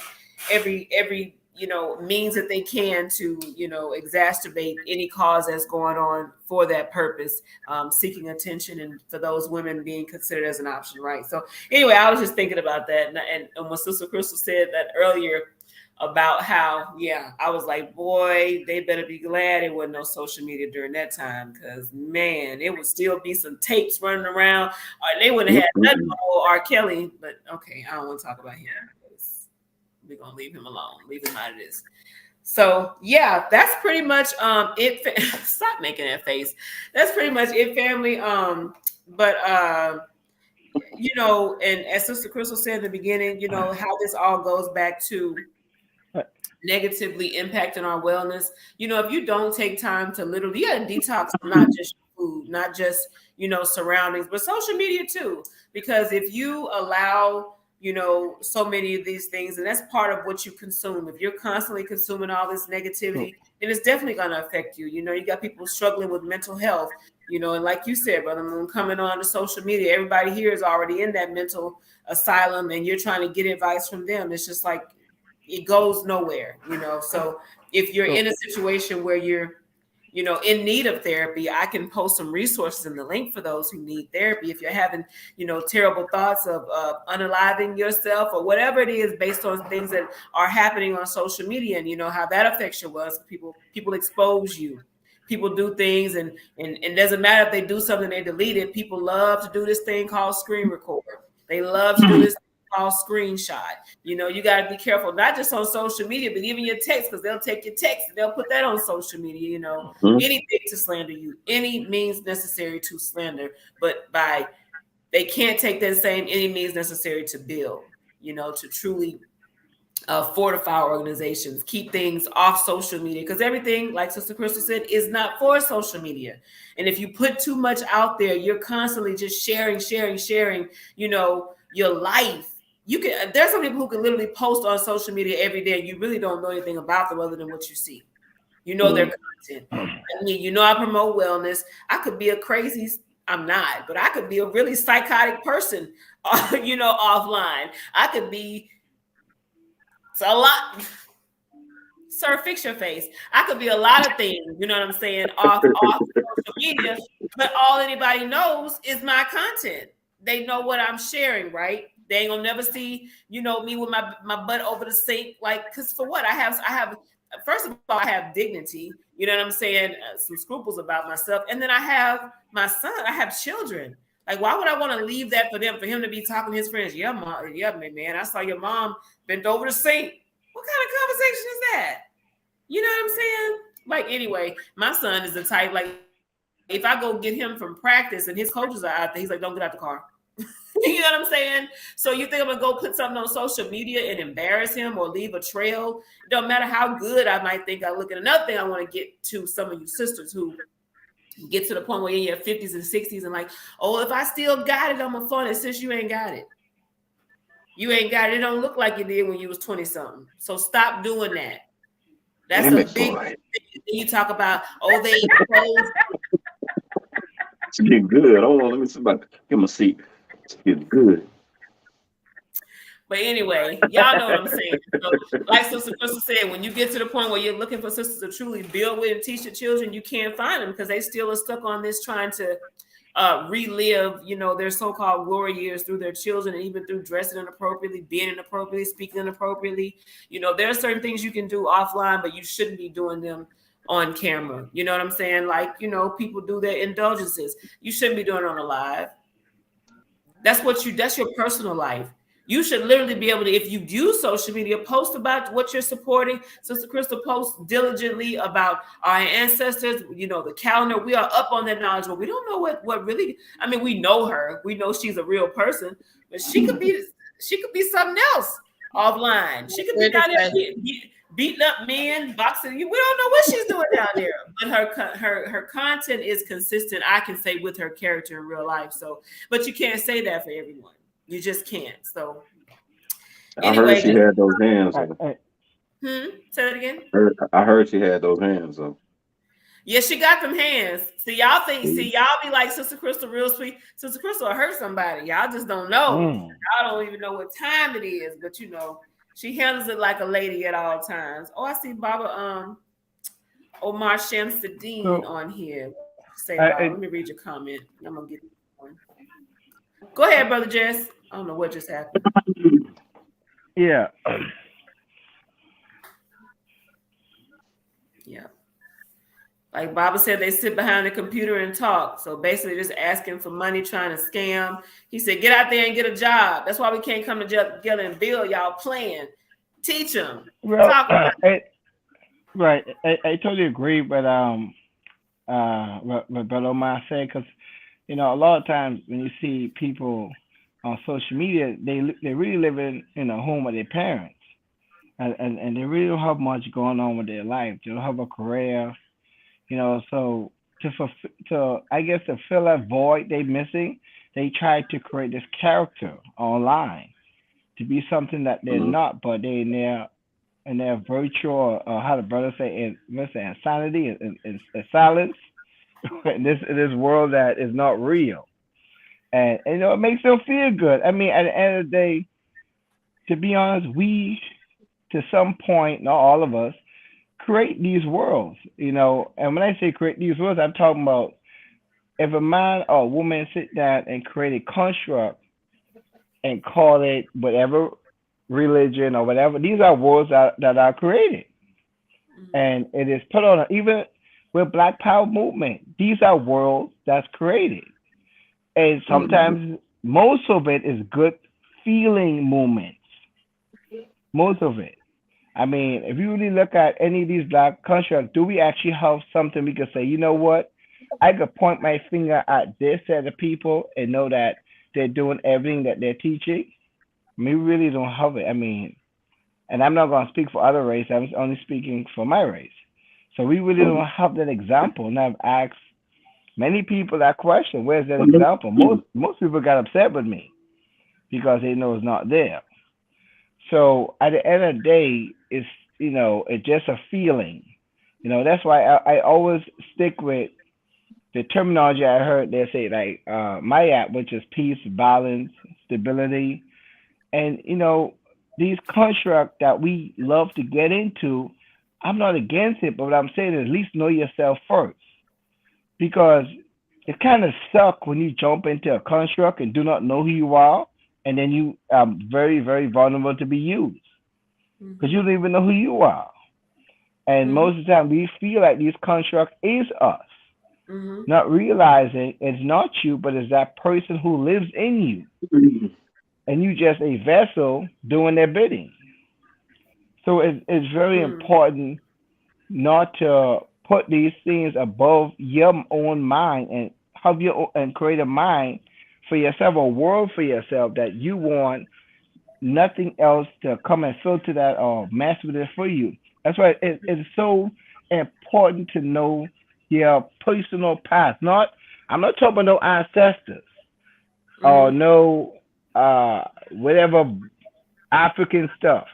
means that they can to, exacerbate any cause that's going on for that purpose, seeking attention, and for those women being considered as an option, right? So anyway, I was just thinking about that. And when Sister Crystal said that earlier about how, I was like, boy, they better be glad it wasn't no social media during that time, because, man, it would still be some tapes running around. Or they wouldn't have had nothing but R. Kelly. But, okay, I don't want to talk about him. We're going to leave him alone. Leave him out of this. So, that's pretty much it. Stop making that face. That's pretty much it, family. But and as Sister Crystal said in the beginning, how this all goes back to negatively impacting our wellness. If you don't take time to literally, detox not just food, not just, surroundings, but social media too. Because if you allow, so many of these things, and that's part of what you consume. If you're constantly consuming all this negativity, then it's definitely going to affect you. You got people struggling with mental health, and like you said, Brother Moon, coming on to social media, everybody here is already in that mental asylum, and you're trying to get advice from them. It's just like, it goes nowhere, So if you're in a situation where you're, in need of therapy, I can post some resources in the link for those who need therapy. If you're having, terrible thoughts of unaliving yourself or whatever it is, based on things that are happening on social media, and how that affects your wellness. People expose you. People do things, and it doesn't matter if they do something, they delete it. People love to do this thing called screen record. They love to do this called screenshot. You got to be careful, not just on social media, but even your text, because they'll take your text and they'll put that on social media. Anything to slander you, any means necessary to slander, but they can't take that same any means necessary to build, to truly fortify organizations, keep things off social media, because everything, like Sister Crystal said, is not for social media. And if you put too much out there, you're constantly just sharing, your life. There's some people who can literally post on social media every day, and you really don't know anything about them other than what you see. Their content. I mean, I promote wellness. I could be a crazy, I'm not, but I could be a really psychotic person, offline. I could be a lot. Sir, fix your face. I could be a lot of things, you know what I'm saying, off social media, but all anybody knows is my content. They know what I'm sharing, right? They ain't gonna never see, me with my butt over the sink, like, because for what? I have, first of all, I have dignity, you know what I'm saying, some scruples about myself, and then I have my son, I have children. Like, why would I want to leave that for him to be talking to his friends? Yeah, mom, man, I saw your mom bent over the sink. What kind of conversation is that? You know what I'm saying? Like, anyway, my son is the type, like, if I go get him from practice and his coaches are out there, he's like, don't get out the car. You know what I'm saying? So you think I'm gonna go put something on social media and embarrass him or leave a trail? It don't matter how good I might think I look. And another thing I want to get to some of you sisters who get to the point where you're in your 50s and 60s and like, oh, if I still got it, I'm gonna flaunt it. Sis, you ain't got it. You ain't got it. It don't look like you did when you was 20-something. So stop doing that. That's a big thing. You talk about, oh, they closed. It's getting good. Hold on, let me see about give him a seat. It's getting good. But anyway, y'all know what I'm saying. So, like Sister Crystal said, when you get to the point where you're looking for sisters to truly build with and teach your children, you can't find them because they still are stuck on this trying to relive, their so-called glory years through their children, and even through dressing inappropriately, being inappropriately, speaking inappropriately. There are certain things you can do offline, but you shouldn't be doing them on camera. You know what I'm saying? Like, people do their indulgences. You shouldn't be doing it on a live. That's your personal life. You should literally be able to, if you use social media, post about what you're supporting. Sister Crystal posts diligently about our ancestors, the calendar. We are up on that knowledge, but we don't know what really, we know her. We know she's a real person, but she could be something else offline. She could be down there beating up men, boxing. We don't know what she's doing down there, but her content is consistent, I can say, with her character in real life. So, but you can't say that for everyone. You just can't. So anyway, I heard she had those hands. Say that again. I heard she had those hands. Yeah, she got them hands. Y'all be like, Sister Crystal real sweet. Sister Crystal will hurt somebody. Y'all just don't know. Y'all don't even know what time it is, but She handles it like a lady at all times. Oh, I see Baba Omar Shamsuddin So, on here. Say Baba. Let I, me read your comment. I'm gonna get one. Go ahead, brother Jess. I don't know what just happened. yeah, Yeah. Like Baba said, they sit behind the computer and talk. So basically, just asking for money, trying to scam. He said, "Get out there and get a job." That's why we can't come together and build. Y'all playing. Teach them. well, Talk about right. I totally agree what Brother Omar said, because a lot of times when you see people on social media, they really live in a home with their parents, and they really don't have much going on with their life. They don't have a career, So to I guess to fill that void they missing, they try to create this character online to be something that they're Mhm. not, but they in their virtual, how the brother say, insanity and silence in this world that is not real. And it makes them feel good. I mean, at the end of the day, to be honest, we to some point, not all of us, create these worlds. And when I say create these worlds, I'm talking about if a man or a woman sit down and create a construct and call it whatever religion or whatever, these are worlds that are created. And it is put on, even with Black Power movement, these are worlds that's created. And Mhm. sometimes most of it is good feeling moments. Most of it. I mean, if you really look at any of these black constructs, do we actually have something we could say, you know what? I could point my finger at this set of people and know that they're doing everything that they're teaching. I mean, we really don't have it. I mean, and I'm not going to speak for other race. I'm only speaking for my race. So we really don't have that example. And I've asked many people that question, where's that example? Most people got upset with me because they know it's not there. So at the end of the day, it's just a feeling. That's why I always stick with the terminology I heard they say, like MIAP, which is peace, balance, stability, and these constructs that we love to get into. I'm not against it, but what I'm saying is at least know yourself first, because it kind of sucks when you jump into a construct and do not know who you are, and then you are very, very vulnerable to be used because you don't even know who you are. And most of the time, we feel like this construct is us, not realizing it's not you, but it's that person who lives in you, and you just a vessel doing their bidding. So it's very important not to put these things above your own mind and have and create a mind for yourself, a world for yourself that you want nothing else to come and filter that or mess with it for you. That's why it's so important to know your personal past. I'm not talking about no ancestors or no whatever African stuff.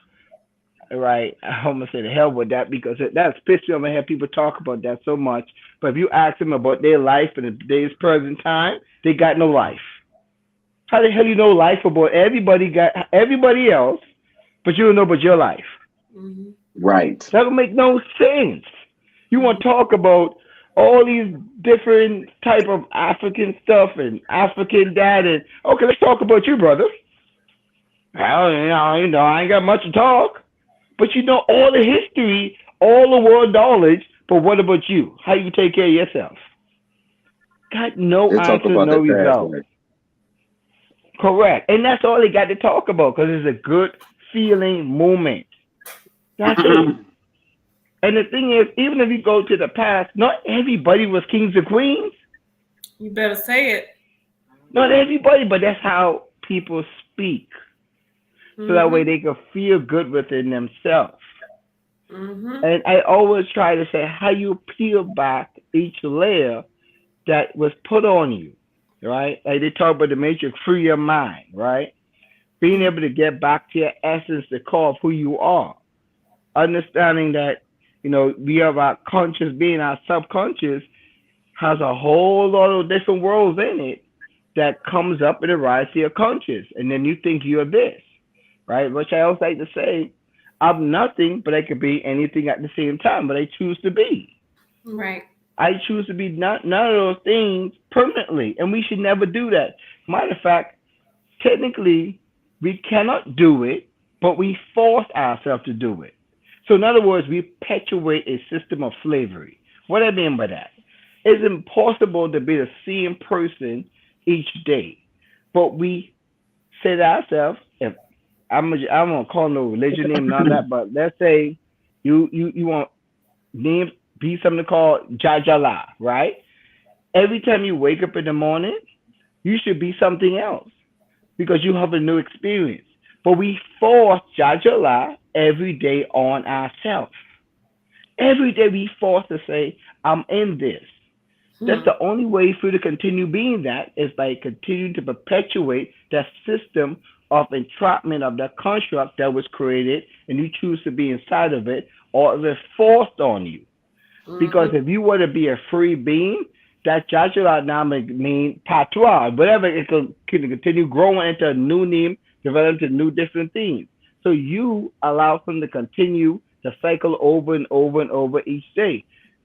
Right, I'm gonna say the hell with that because that's pissed me off. I have people talk about that so much. But if you ask them about their life in today's present time, they got no life. How the hell you know life about everybody else, but you don't know about your life? Right. That don't make no sense. You want to talk about all these different type of African stuff and African dad and okay, let's talk about you, brother. Well, I ain't got much to talk, but you know all the history, all the world knowledge. But what about you? How you take care of yourself? Got no They talk answer, about no their past result. life. Correct. And that's all they got to talk about because it's a good feeling moment. That's it. And the thing is, even if you go to the past, not everybody was kings and queens. You better say it. Not everybody, but that's how people speak. So that way they can feel good within themselves. And I always try to say how you peel back each layer that was put on you, right? Like they talk about the matrix, free your mind, right? Being able to get back to your essence, the core of who you are. Understanding that, we have our conscious being, our subconscious has a whole lot of different worlds in it that comes up and arises to your conscious. And then you think you're this. right? Which I always like to say, I'm nothing, but I could be anything at the same time, but I choose to be. Right. I choose to be none of those things permanently, and we should never do that. Matter of fact, technically, we cannot do it, but we force ourselves to do it. So, in other words, we perpetuate a system of slavery. What do I mean by that? It's impossible to be the same person each day, but we say to ourselves, if I won't call no religion name, none of that, but let's say you want name be something called Jajala, right? Every time you wake up in the morning, you should be something else because you have a new experience. But we force Jajala every day on ourselves. Every day we force to say, I'm in this. That's Hmm. the only way for you to continue being that is by continuing to perpetuate that system of entrapment of that construct that was created and you choose to be inside of it or if it's forced on you. Because Hmm. if you were to be a free being, that Joshua now mean patois, whatever it can continue growing into a new name, develop into new different things. So you allow them to continue to cycle over and over and over each day.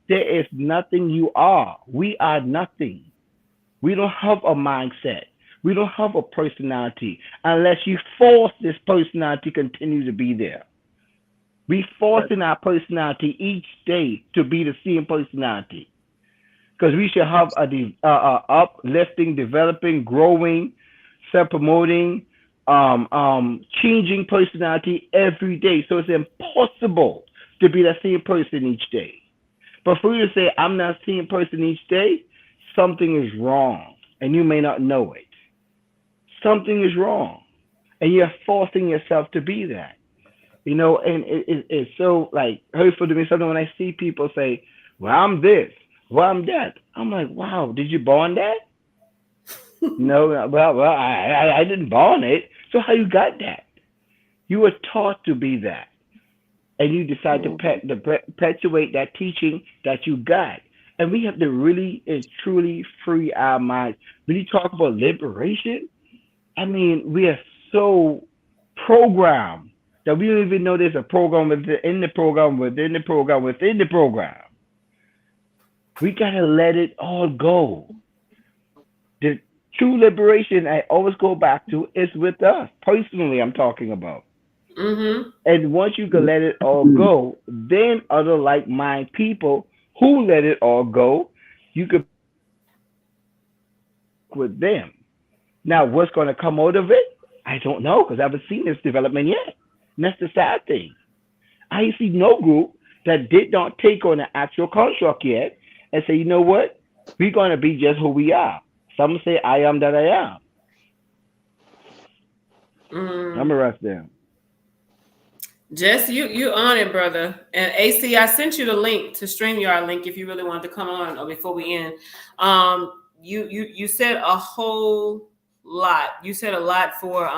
There is nothing you are. We are nothing. We don't have a mindset. We don't have a personality unless you force this personality to continue to be there. We forcing our personality each day to be the same personality because we should have uplifting, developing, growing, self promoting, changing personality every day. So it's impossible to be the same person each day. But for you to say I'm not the same person each day, something is wrong, and you may not know it. Something is wrong, and you're forcing yourself to be that. And it's so like hurtful to me sometimes when I see people say, well, I'm this, well, I'm that. I'm like, wow, did you born that? No, I didn't born it. So how you got that? You were taught to be that, and you decide to perpetuate that teaching that you got. And we have to really and truly free our minds. When you talk about liberation, I mean, we are so programmed that we don't even know there's a program within the program within the program within the program. We gotta let it all go. The true liberation I always go back to is with us. Personally, I'm talking about. Hmm. And once you can let it all go, then other like minded people who let it all go, you could with them. Now, what's going to come out of it? I don't know because I haven't seen this development yet. And that's the sad thing. I see no group that did not take on an actual construct yet and say, you know what? We're going to be just who we are. Some say, I am that I am. I'm Mm. going to rest there. Jess, you on it, brother. And AC, I sent you the link to StreamYard link if you really wanted to come on or before we end. You said a whole lot. You said a lot for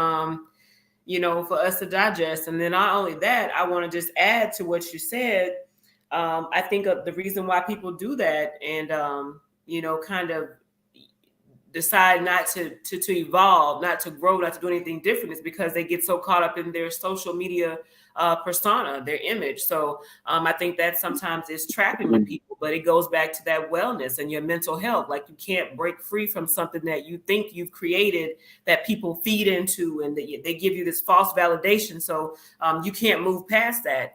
for us to digest. And then not only that, I want to just add to what you said. I think of the reason why people do that and kind of decide not to evolve, not to grow, not to do anything different is because they get so caught up in their social media persona, their image. So I think that sometimes is trapping with people, but it goes back to that wellness and your mental health. Like you can't break free from something that you think you've created that people feed into and they give you this false validation. So you can't move past that,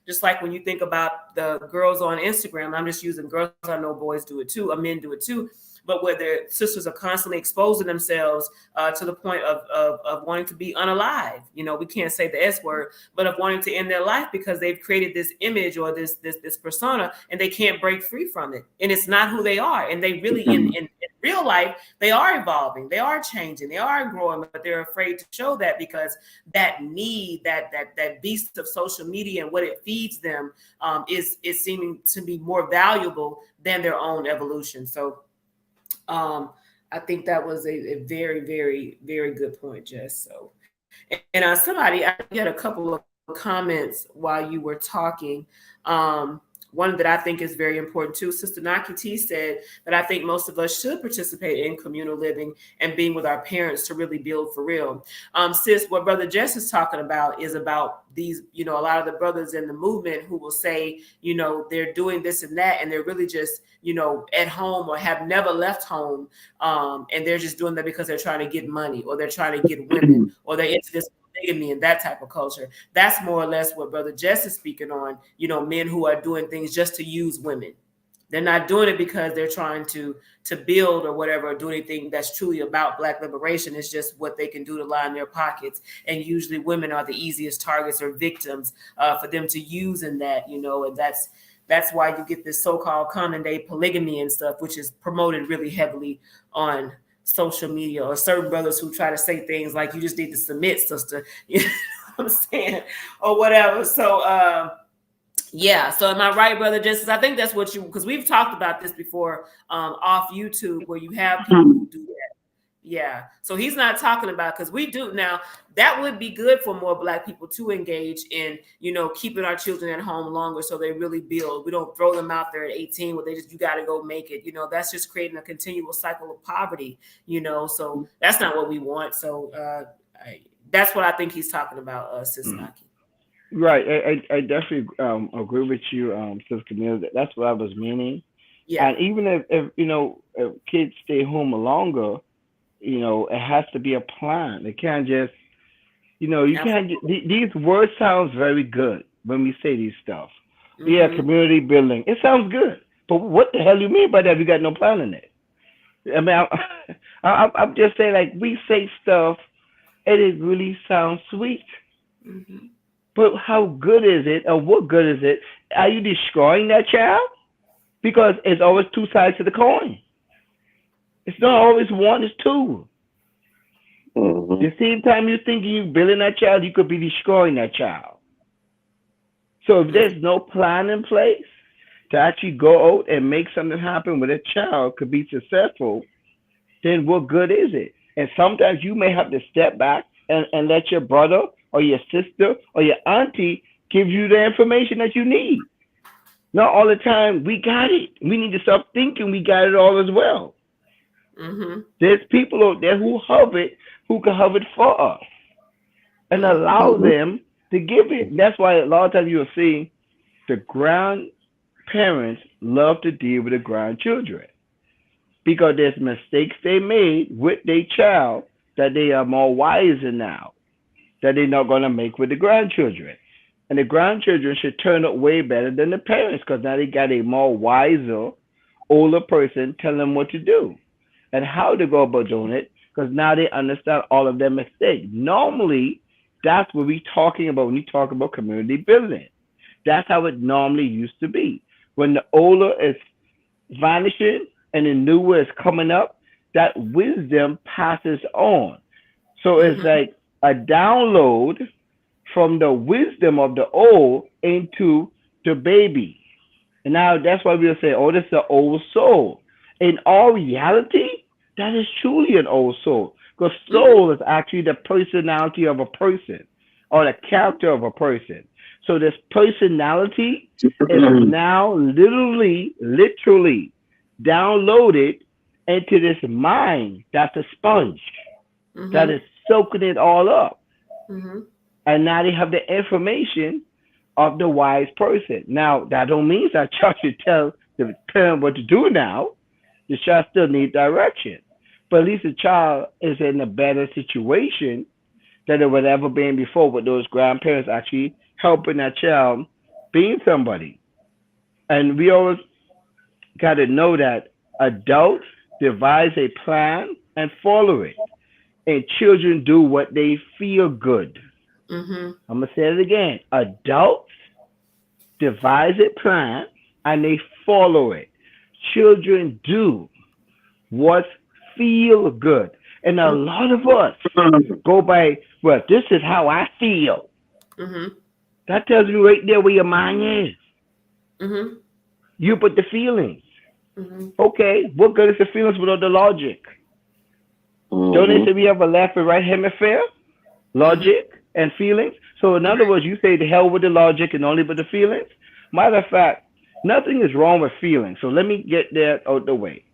just like when you think about the girls on Instagram, I'm just using girls, I know boys do it too, men do it too, but where their sisters are constantly exposing themselves to the point of wanting to be unalive. We can't say the S word, but of wanting to end their life because they've created this image or this persona and they can't break free from it. And it's not who they are. And they really, in real life, they are evolving, they are changing, they are growing, but they're afraid to show that because that need, that beast of social media and what it feeds them is seeming to be more valuable than their own evolution. So I think that was a very, very, very good point, Jess. So, and somebody, I had a couple of comments while you were talking. one that I think is very important too. Sister Naki T said that I think most of us should participate in communal living and being with our parents to really build for real. Sis, what Brother Jess is talking about is about these, a lot of the brothers in the movement who will say, they're doing this and that, and they're really just, at home or have never left home. And they're just doing that because they're trying to get money, or they're trying to get women, or they're into this polygamy and that type of culture. That's more or less what Brother Jess is speaking on, men who are doing things just to use women. They're not doing it because they're trying to build or whatever, or do anything that's truly about Black liberation. It's just what they can do to line their pockets. And usually women are the easiest targets or victims for them to use in that, and that's why you get this so-called common day polygamy and stuff, which is promoted really heavily on social media, or certain brothers who try to say things like, you just need to submit, sister, you know what I'm saying, or whatever. So yeah. So am I right, Brother Justice? I think that's what because we've talked about this before off YouTube, where you have people who do that. Yeah. So he's not talking about, because we do now, that would be good for more Black people to engage in, keeping our children at home longer so they really build. We don't throw them out there at 18 where you got to go make it. That's just creating a continual cycle of poverty, so that's not what we want. So that's what I think he's talking about, Sis Naki. Right. I definitely agree with you, Sister Camille. That's what I was meaning. Yeah. And even if kids stay home longer, it has to be a plan. It can't just, you can't. These words sounds very good when we say these stuff. Mm-hmm. Yeah, community building. It sounds good, but what the hell you mean by that? We got no plan in it. I mean, I'm just saying, like, we say stuff, and it really sounds sweet. Mm-hmm. But how good is it, or what good is it? Are you destroying that child? Because it's always two sides to the coin. It's not always one, it's two. Mm-hmm. The same time you're thinking you're building that child, you could be destroying that child. So if there's no plan in place to actually go out and make something happen where a child could be successful, then what good is it? And sometimes you may have to step back and let your brother or your sister or your auntie give you the information that you need. Not all the time, we got it. We need to stop thinking we got it all as well. Mm-hmm. There's people out there who can have it for us and allow them to give it. That's why a lot of times you'll see the grandparents love to deal with the grandchildren, because there's mistakes they made with their child that they are more wiser now, that they're not going to make with the grandchildren. And the grandchildren should turn out way better than the parents, because now they got a more wiser, older person telling them what to do and how to go about doing it, because now they understand all of their mistakes. Normally, that's what we're talking about when you talk about community building. That's how it normally used to be. When the older is vanishing and the newer is coming up, that wisdom passes on. So it's like a download from the wisdom of the old into the baby. And now that's why we'll say, oh, this is an old soul. In all reality, that is truly an old soul. Because soul is actually the personality of a person, or the character of a person. So this personality is now literally downloaded into this mind that's a sponge that is soaking it all up. Mm-hmm. And now they have the information of the wise person. Now, that don't mean that child should tell the parent what to do now. The child still needs direction. But at least the child is in a better situation than it would ever been before, with those grandparents actually helping that child being somebody. And we always got to know that adults devise a plan and follow it. And children do what they feel good. Mm-hmm. I'm going to say it again. Adults devise a plan and they follow it. Children do what feel good. And a lot of us go by, well, this is how I feel. Mm-hmm. That tells you right there where your mind is. Mm-hmm. You put the feelings. Mm-hmm. Okay, what good is the feelings without the logic? Mm-hmm. Don't they say we have a left and right hemisphere? Logic and feelings. So in other words, you say the hell with the logic and only with the feelings. Matter of fact, Nothing is wrong with feeling. So let me get that out the way.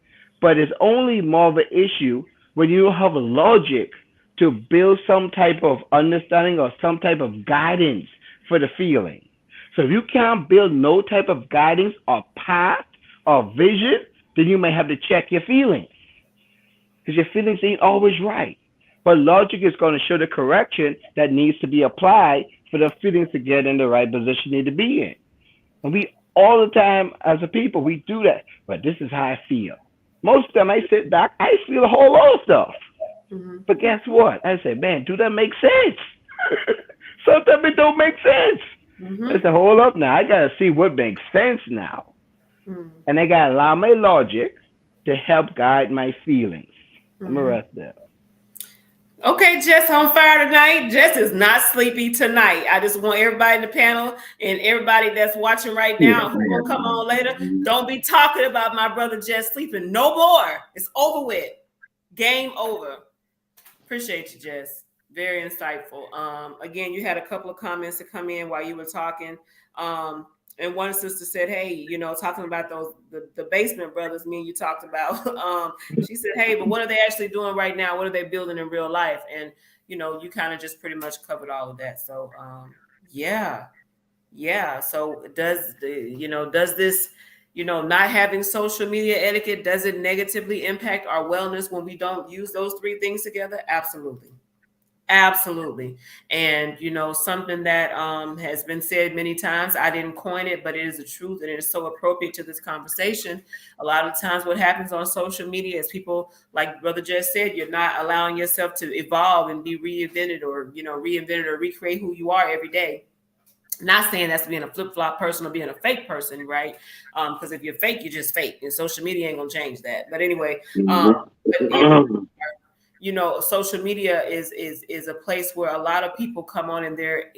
But it's only more of an issue when you have a logic to build some type of understanding or some type of guidance for the feeling. So if you can't build no type of guidance or path or vision, then you may have to check your feelings because your feelings ain't always right. But logic is going to show the correction that needs to be applied for the feelings to get in the right position they need to be in. And we all the time as a people we do that. But this is how I feel. Most of the time I sit back, I feel a whole lot of stuff. Mm-hmm. But guess what? I say, man, do that make sense? Sometimes it don't make sense. Mm-hmm. I say, hold up now. I gotta see what makes sense now. Mm-hmm. And I gotta allow my logic to help guide my feelings. I'm gonna rest there. Okay, Jess on fire tonight. Jess is not sleepy tonight. I just want everybody in the panel and everybody that's watching right now who will come on later. Don't be talking about my brother Jess sleeping no more. It's over with. Game over. Appreciate you, Jess. Very insightful. Again, you had a couple of comments to come in while you were talking. And one sister said, hey, you know, talking about those the basement brothers, me and you talked about. She said, hey, but what are they actually doing right now? What are they building in real life? And you know, you kind of just pretty much covered all of that. So yeah. So does this, you know, not having social media etiquette, does it negatively impact our wellness when we don't use those three things together? Absolutely. Absolutely. And you know, something that has been said many times, I didn't coin it, but it is the truth and it is so appropriate to this conversation. A lot of times what happens on social media is people, like Brother Jess said, you're not allowing yourself to evolve and be reinvented or recreate who you are every day. Not saying that's being a flip-flop person or being a fake person, right? Because if you're fake, you're just fake, and social media ain't gonna change that. But anyway, you know, social media is a place where a lot of people come on and they're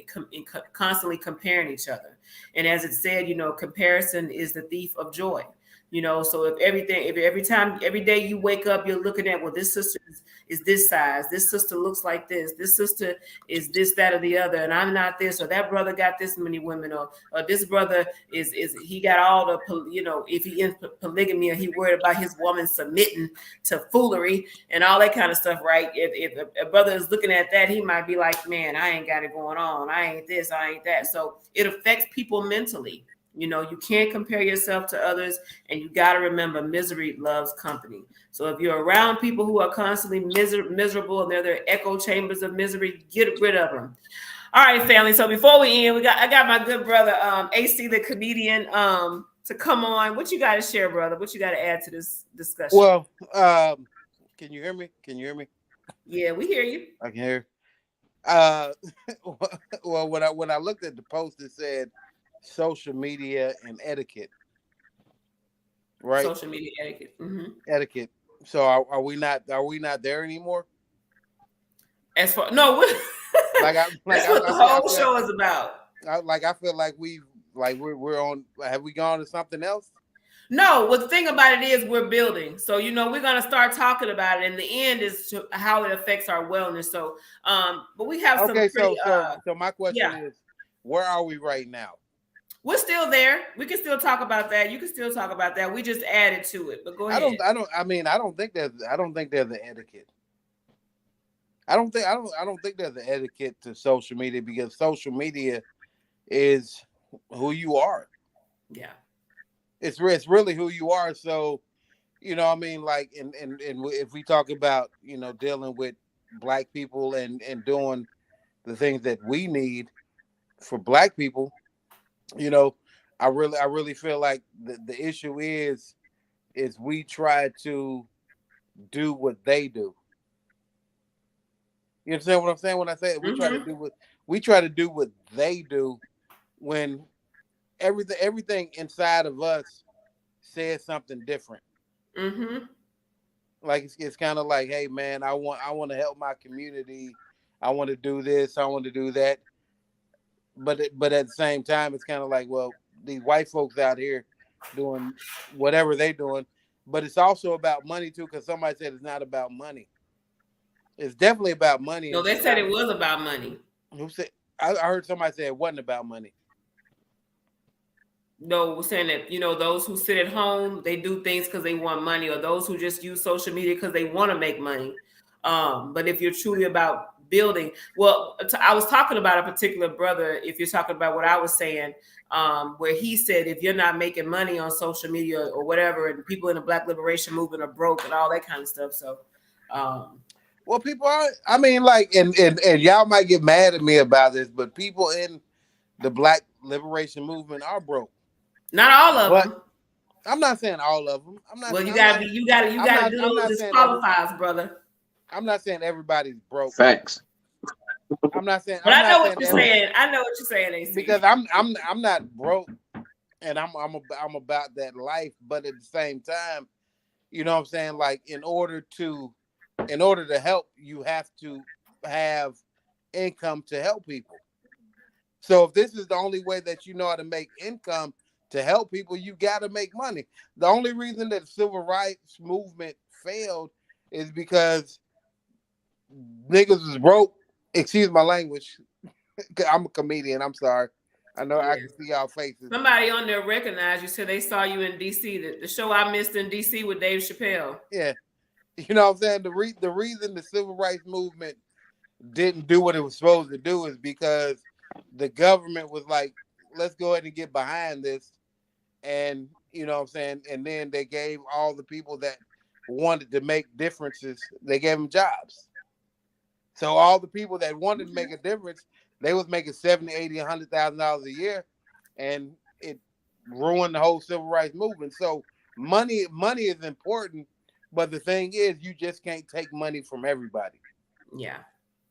constantly comparing each other. And as it said, you know, comparison is the thief of joy. You know, so if every day you wake up, you're looking at, well, this sister is this size, this sister looks like this sister is this, that, or the other, and I'm not this, or that brother got this many women, or this brother is he got all the, you know, if he in polygamy or he worried about his woman submitting to foolery and all that kind of stuff, right? If a brother is looking at that, he might be like, man, I ain't got it going on, I ain't this, I ain't that. So it affects people mentally. You know, you can't compare yourself to others, and you got to remember misery loves company. So if you're around people who are constantly miserable and they're their echo chambers of misery, get rid of them. All right, family. So before we end, I got my good brother AC the comedian to come on. What you got to share, brother? What you got to add to this discussion? Well, can you hear me? Can you hear me? Yeah, we hear you. I can hear. Well, when I looked at the post, it said social media and etiquette, right? Social media etiquette. Mm-hmm. Etiquette. So are we not there anymore? As far that's what the whole show is about. I feel like we're on. Have we gone to something else? No, well, the thing about it is we're building. So, you know, we're going to start talking about it. And the end is how it affects our wellness. So, but we have some pretty, so my question is, where are we right now? We're still there. We can still talk about that. You can still talk about that. We just added to it. But go ahead. I don't think there's an etiquette. I don't think there's an etiquette to social media because social media is who you are. Yeah. It's really who you are. So, you know, I mean, like, and if we talk about, you know, dealing with Black people and doing the things that we need for Black people, you know, I really feel like the issue is we try to do what they do. You understand what I'm saying when I say we try to do what they do when everything inside of us says something different. Mm-hmm. Like it's kind of like, hey man, I want to help my community. I want to do this. I want to do that. But at the same time, it's kind of like, well, these white folks out here doing whatever they doing. But it's also about money too, because somebody said it's not about money. It's definitely about money. No, they said it was about money. Who said? I heard somebody say it wasn't about money. No, we're saying that those who sit at home, they do things because they want money, or those who just use social media because they want to make money. But if you're truly about building, well, I was talking about a particular brother. If you're talking about what I was saying, where he said if you're not making money on social media or whatever, and people in the Black Liberation Movement are broke and all that kind of stuff. So, well, people are. I mean, like, and y'all might get mad at me about this, but people in the Black Liberation Movement are broke. not all of But them. I'm not saying all of them. Well, you gotta be, you gotta do I'm those not saying every. disqualifiers, brother. I'm not saying everybody's broke. Facts. I'm not saying. But I'm I know not what saying you're every, saying. I know what you're saying, AC. because I'm not broke, and I'm about that life. But at the same time, you know what I'm saying. Like in order to help, you have to have income to help people. So if this is the only way that you know how to make income to help people, you got to make money. The only reason that the civil rights movement failed is because niggas was broke. Excuse my language. I'm a comedian. I'm sorry. I know I Yeah. can see y'all faces. Somebody on there recognized you. Said they saw you in DC. The show I missed in DC with Dave Chappelle. Yeah. You know what I'm saying? The reason the civil rights movement didn't do what it was supposed to do is because the government was like, let's go ahead and get behind this. And you know what I'm saying? And then they gave all the people that wanted to make differences, they gave them jobs. So all the people that wanted to make a difference, they was making 70, 80, $100,000 a year, and it ruined the whole civil rights movement. So money is important, but the thing is, you just can't take money from everybody. Yeah.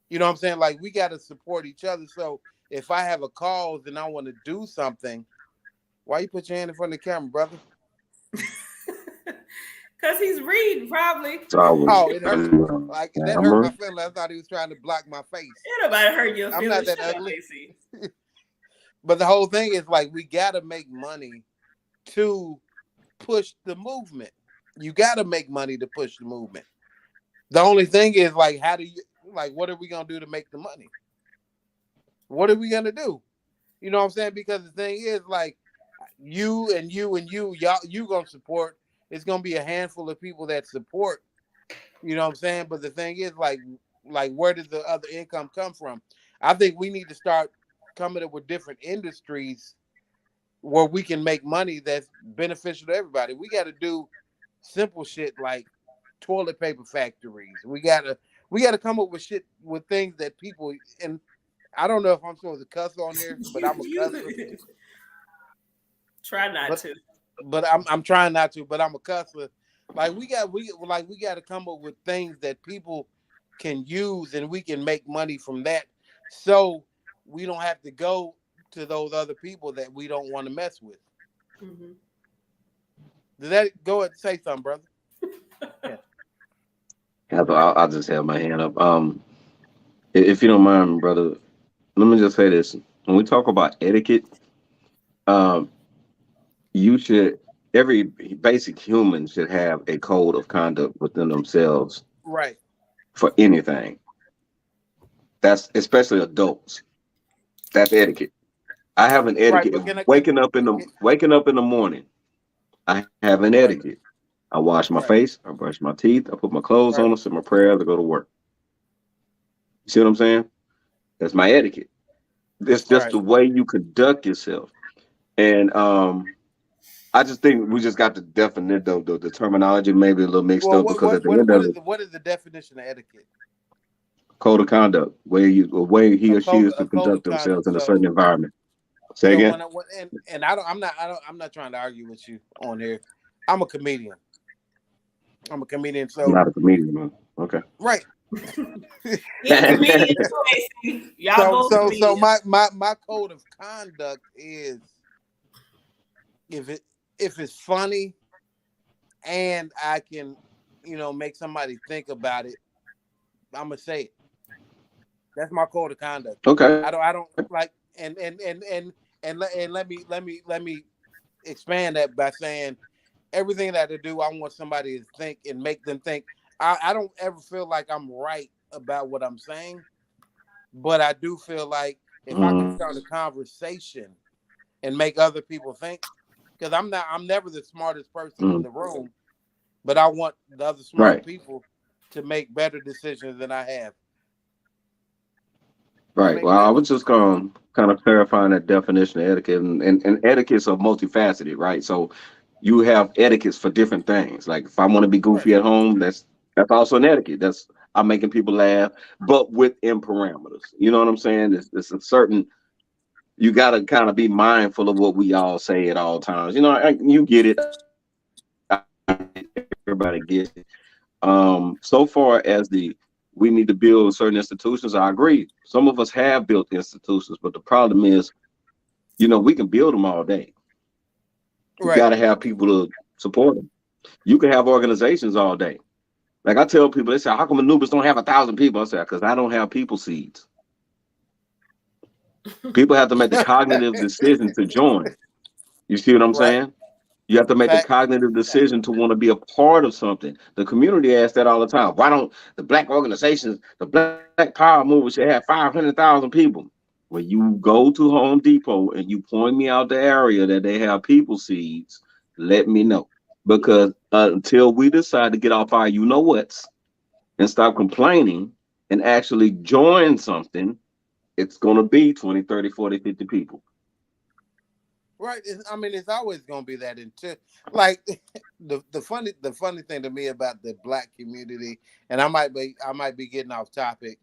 You know what I'm saying? Like we got to support each other. So if I have a cause and I want to do something, why you put your hand in front of the camera, brother? Because he's reading, probably. It's always Oh, it hurt. Like that hurt my camera. feelings. I thought he was trying to block my face. Ain't nobody hurt your I'm not feelings. that Shut up, ugly. AC. But the whole thing is like we gotta make money to push the movement. You gotta make money to push the movement. The only thing is like how do you like what are we gonna do to make the money? What are we gonna do? You know what I'm saying? Because the thing is like you and you and y'all you gonna support. It's gonna be a handful of people that support. You know what I'm saying? But the thing is like where does the other income come from? I think we need to start coming up with different industries where we can make money that's beneficial to everybody. We got to do simple shit like toilet paper factories. We gotta come up with shit with things that people and I don't know if I'm supposed to cuss on here, but I'm a cusser. Try not But to. I'm trying not to, but I'm a cusser. Like we got to come up with things that people can use and we can make money from that. So we don't have to go to those other people that we don't want to mess with. Mm-hmm. Did that go ahead and say something, brother? Yeah. I'll just have my hand up. If you don't mind, brother, let me just say this: when we talk about etiquette, um, you should every basic human should have a code of conduct within themselves Right. for anything. That's especially adults. That's etiquette. I have an Right. etiquette. But can I can Waking up in the morning. I have an right. etiquette. I wash my Right. face. I brush my teeth. I put my clothes Right. on. I say my prayers. I go to work. You see what I'm saying? That's my etiquette. It's just Right. the way you conduct yourself. And I just think we just got the definition, the terminology maybe a little mixed Well, up because at the end of it, what is the definition of etiquette? code of conduct, a way he or she is A to code conduct of conduct. themselves in a certain environment. Say So again. when and I don't I'm not trying to argue with you on here. I'm a comedian. I'm a comedian. I'm So not a comedian, man. Okay. right. He a comedian too, AC. Y'all both So comedians. my code of conduct is if it's funny and I can, make somebody think about it, I'm gonna say it. That's my code of conduct. Okay. I don't like and let me expand that by saying everything that I do, I want somebody to think and make them think. I don't ever feel like I'm right about what I'm saying, but I do feel like if I can Mm, start a conversation and make other people think, because I'm never the smartest person in Mm. the room, but I want the other smart Right. people to make better decisions than I have. That Right. makes Well, I sense. was just kind of clarifying that definition of etiquette, and etiquettes are multifaceted, right? So you have etiquettes for different things. Like if I want to be Right. goofy at home, that's also an etiquette. That's I'm making people laugh, but within parameters. You know what I'm saying? It's a certain you got to kind of be mindful of what we all say at all times. You know, you get it. Everybody gets it. So far as we need to build certain institutions, I agree. Some of us have built institutions, but the problem is, we can build them all day. You Right. got to have people to support them. You can have organizations all day. Like I tell people, they say, "How come Anubis don't have 1,000 people?" I say, "Because I don't have people seeds. People have to make the cognitive decision to join. You see what I'm Right. saying? You have to make the Fact. cognitive Fact. decision to want to be a part of something. The community asks that all the time. Why don't the black organizations, the Black Power movement should have 500,000 people? When you go to Home Depot and you point me out the area that they have people seeds, let me know. Because until we decide to get off our you know what's and stop complaining and actually join something, it's going to be 20, 30, 40, 50 people. Right. I mean, it's always gonna be that until like the funny thing to me about the black community, and I might be getting off topic,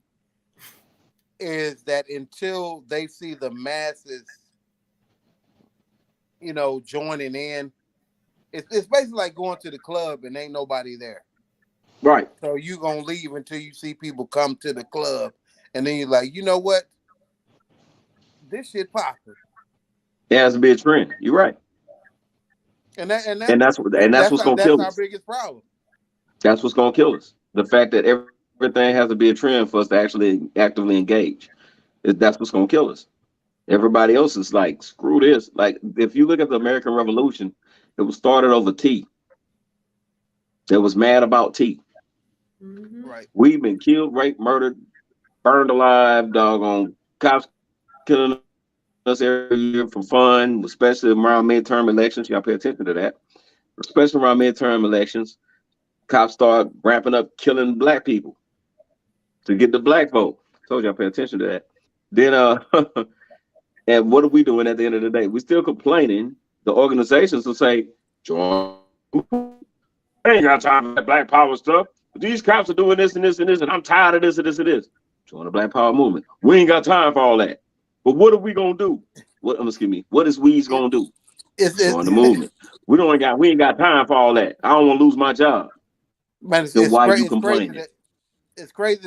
is that until they see the masses, joining in, it's basically like going to the club and ain't nobody there. Right. So you gonna leave until you see people come to the club, and then you're like, you know what, this shit popping, It has to be a trend. You're right. and that and that And that's that's what's our going to that's kill our us. biggest problem. That's what's going to kill us. The fact that everything has to be a trend for us to actually actively engage. That's what's going to kill us. Everybody else is like, screw this. Like, if you look at the American Revolution, it was started over tea. They was mad about tea. Mm-hmm. Right. We've been killed, raped, murdered, burned alive, doggone cops killing us every year for fun, especially around midterm elections. Y'all pay attention to that. Especially around midterm elections, cops start ramping up killing black people to get the black vote. Told y'all pay attention to that. Then and what are we doing at the end of the day? We're still complaining. The organizations will say, join the movement. I ain't got time for that black power stuff. But these cops are doing this and this and this, and I'm tired of this and this and this. Join the Black Power movement. We ain't got time for all that. But what are we gonna do? Excuse me. What is we's It, gonna do? it's Join the it, movement. We ain't got time for all that. I don't want to lose my job. man, Then why are you it's crazy complaining?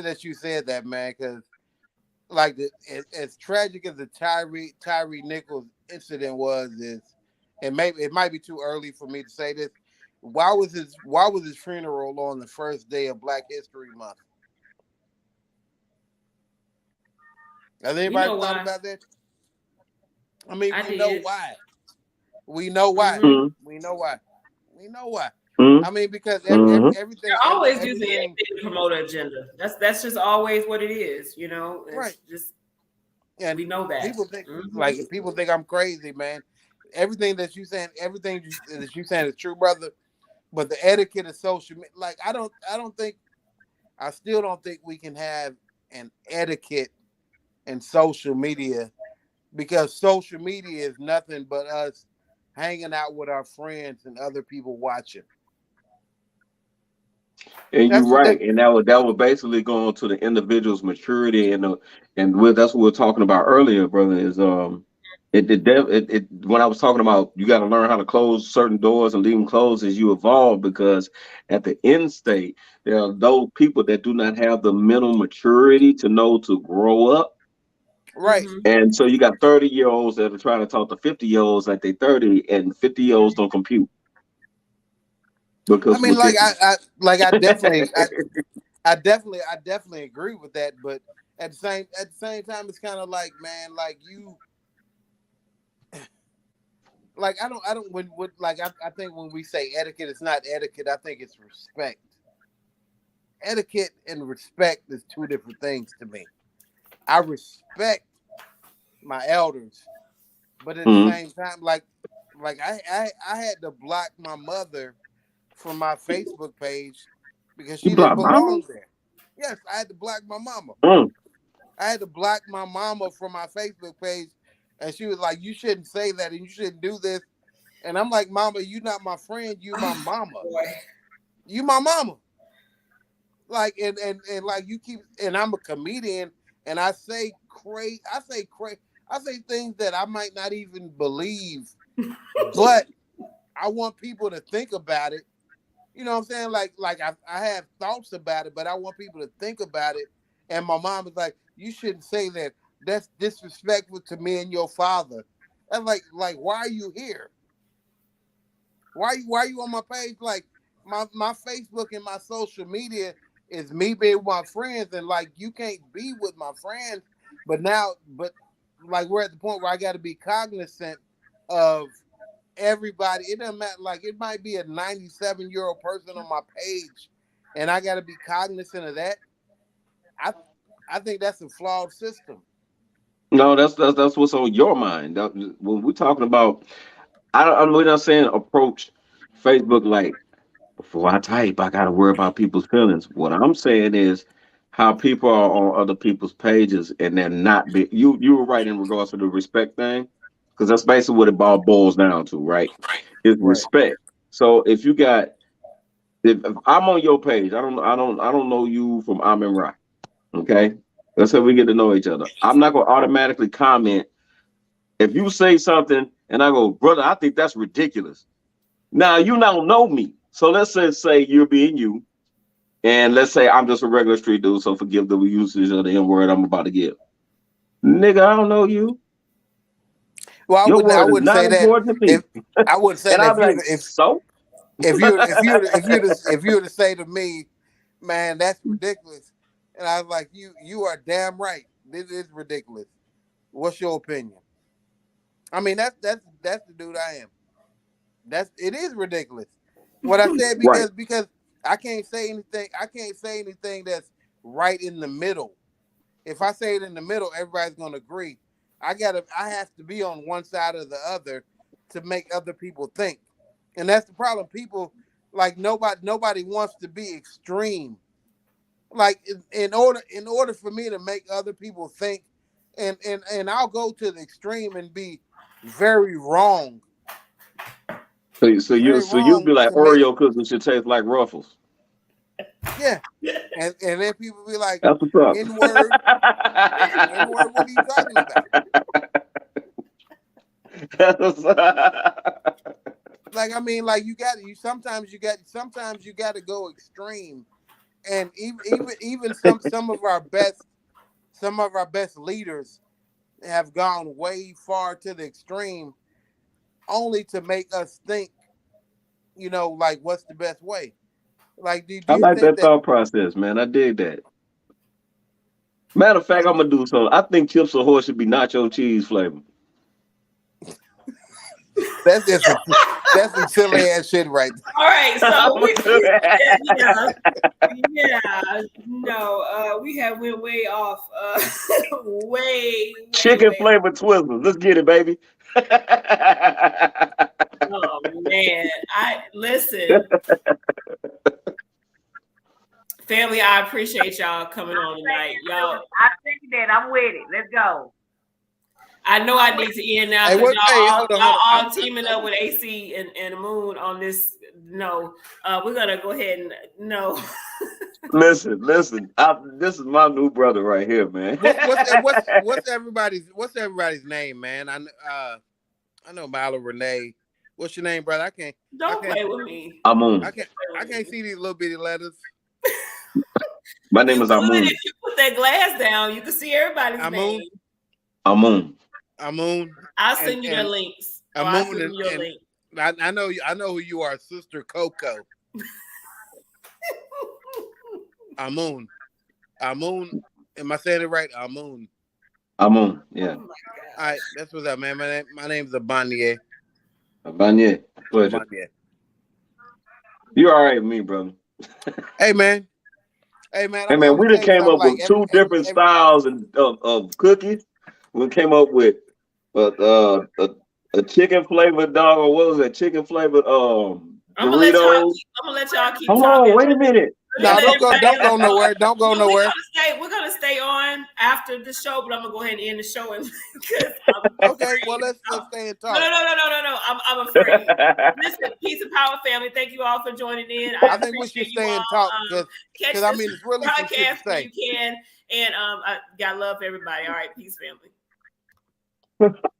that you said that, man, because like as tragic as the Tyree Nichols incident was, is and maybe it might be too early for me to say this. Why was his funeral on the first day of Black History Month? Has You know anybody thought why? about that? I mean, I we know did. why. We know why. Mm-hmm. Mm-hmm. We know why. We know why. I Mm-hmm. mean, because Mm-hmm. everything, They're always using everything, anything to promote an agenda. That's just always what it is. right? It's just And we know that. people think Mm-hmm. like people think I'm crazy, man. Everything that you saying is true, brother. But the etiquette of social media, like I still don't think we can have an etiquette in social media, because social media is nothing but us hanging out with our friends and other people watching. And you're That's right, that and that was basically going to the individual's maturity, that's what we are talking about earlier, brother. Is when I was talking about you got to learn how to close certain doors and leave them closed as you evolve, because at the end state there are those people that do not have the mental maturity to know to grow up, right. Mm-hmm. and so you got 30-year-olds that are trying to talk to 50-year-olds like they 30, and 50-year-olds don't compute I because mean, what they I definitely agree with that, but at the same time, it's kind of like, man, like you, like I don't when like I think when we say etiquette, it's not etiquette. I think it's respect. Etiquette and respect is two different things to me. I respect my elders, but at the Mhm. same time, like Like I had to block my mother from my Facebook page because You she didn't block mama? belong there. Yes, I had to block my mama. Mm. I had to block my mama from my Facebook page, and she was like, "You shouldn't say that, and you shouldn't do this." And I'm like, "Mama, you not my friend. You my mama. Boy. You my mama." Like and like you keep, and I'm a comedian, and I say I say things that I might not even believe, but I want people to think about it. You know what I'm saying? Like I have thoughts about it, but I want people to think about it. And my mom is like, "You shouldn't say that. That's disrespectful to me and your father." And like why are you here? Why are you on my page? Like my Facebook and my social media is me being with my friends, and like you can't be with my friends. But like we're at the point where I got to be cognizant of everybody. It doesn't matter. Like it might be a 97-year-old person on my page, and I got to be cognizant of that. I I think that's a flawed system. No, that's what's on your mind. When we're talking about, we're not saying approach Facebook like before I type, I gotta worry about people's feelings. What I'm saying is how people are on other people's pages and they're not be you were right in regards to the respect thing, because that's basically what it all boils down to, right? Is Right. respect. So if I'm on your page, I don't know you from Amin Ra. Okay. Let's say we get to know each other. I'm not gonna automatically comment if you say something and I go, brother, I think that's ridiculous. Now you don't know me. So let's say you're being you. And let's say I'm just a regular street dude, so forgive the usage of the N word I'm about to give. Nigga, I don't know you. Well, Your I word is wouldn't not say that. important to If me. I wouldn't say And that I'll be like, so? if you were to say to me, man, that's ridiculous, and I was like, you are damn right. This is ridiculous. What's your opinion? I mean, that's the dude I am. It is ridiculous. What I said Right. because I can't say anything. I can't say anything that's right in the middle. If I say it in the middle, everybody's gonna agree. I have to be on one side or the other to make other people think. And that's the problem. People like nobody wants to be extreme. Like in order for me to make other people think, and I'll go to the extreme and be very wrong, So you'll be like to make Oreo cookies should taste like Ruffles. yeah. And then people be like, That's what's up. N word, N word. What are you talking about? That's what's up. Like I mean, like sometimes you got to go extreme, and even some of our best leaders have gone way far to the extreme, only to make us think, like what's the best way? Like, do I you like think that that thought process, man. I dig that. Matter of fact, like I'm gonna do so. I think Chips Ahoy should be nacho cheese flavor. that's just that's some silly ass shit right there. All right, I'm so gonna do that. we have went way off, Chicken way. flavored Twizzlers. Let's get it, baby. Oh man, I listen, family. I appreciate y'all coming on tonight, y'all. I think that I'm with it. Let's go. I know I need to end now Hey, because what? Hey, hold on, hold y'all on. all teaming up with AC and Moon on this. No, we're gonna go ahead and no. Listen. This is my new brother right here, man. What's everybody's name, man? I know Milo Renee. What's your name, brother? Don't play with me. Amun. I can't see these little bitty letters. My name You is could Amun. if you put that glass down. You can see everybody's Amun, name. Amun. Amun, I'll and send you the links. Or I'll Amun, send you your and link. I know who you are, Sister Coco. Amun, Amun. Am I saying it right? Amun. Amun. Yeah. Oh my All right, that's what's up, man. My name's Abanye. Abanye. Pleasure. Abanye. You all right with me, brother? Hey, man. Hey, man. Hey I'm man, gonna we done tell you came something. up Like with two different every styles of cookies. We came up with uh, uh, uh, A chicken flavored dog, or what was it? Chicken flavored I'm gonna let Doritos. y'all keep Hold on, talking. wait a minute. No, Let everybody don't else go talk. nowhere. Don't go Well, nowhere. we're gonna stay on after the show, but I'm gonna go ahead and end the show because I'm Okay, afraid. well let's stay and talk. No. I'm afraid. Listen, peace and power, family. Thank you all for joining in. I think we should stay and talk Catch because I mean it's really some shit to podcast when say. you can, and I got love for everybody. All right, peace, family.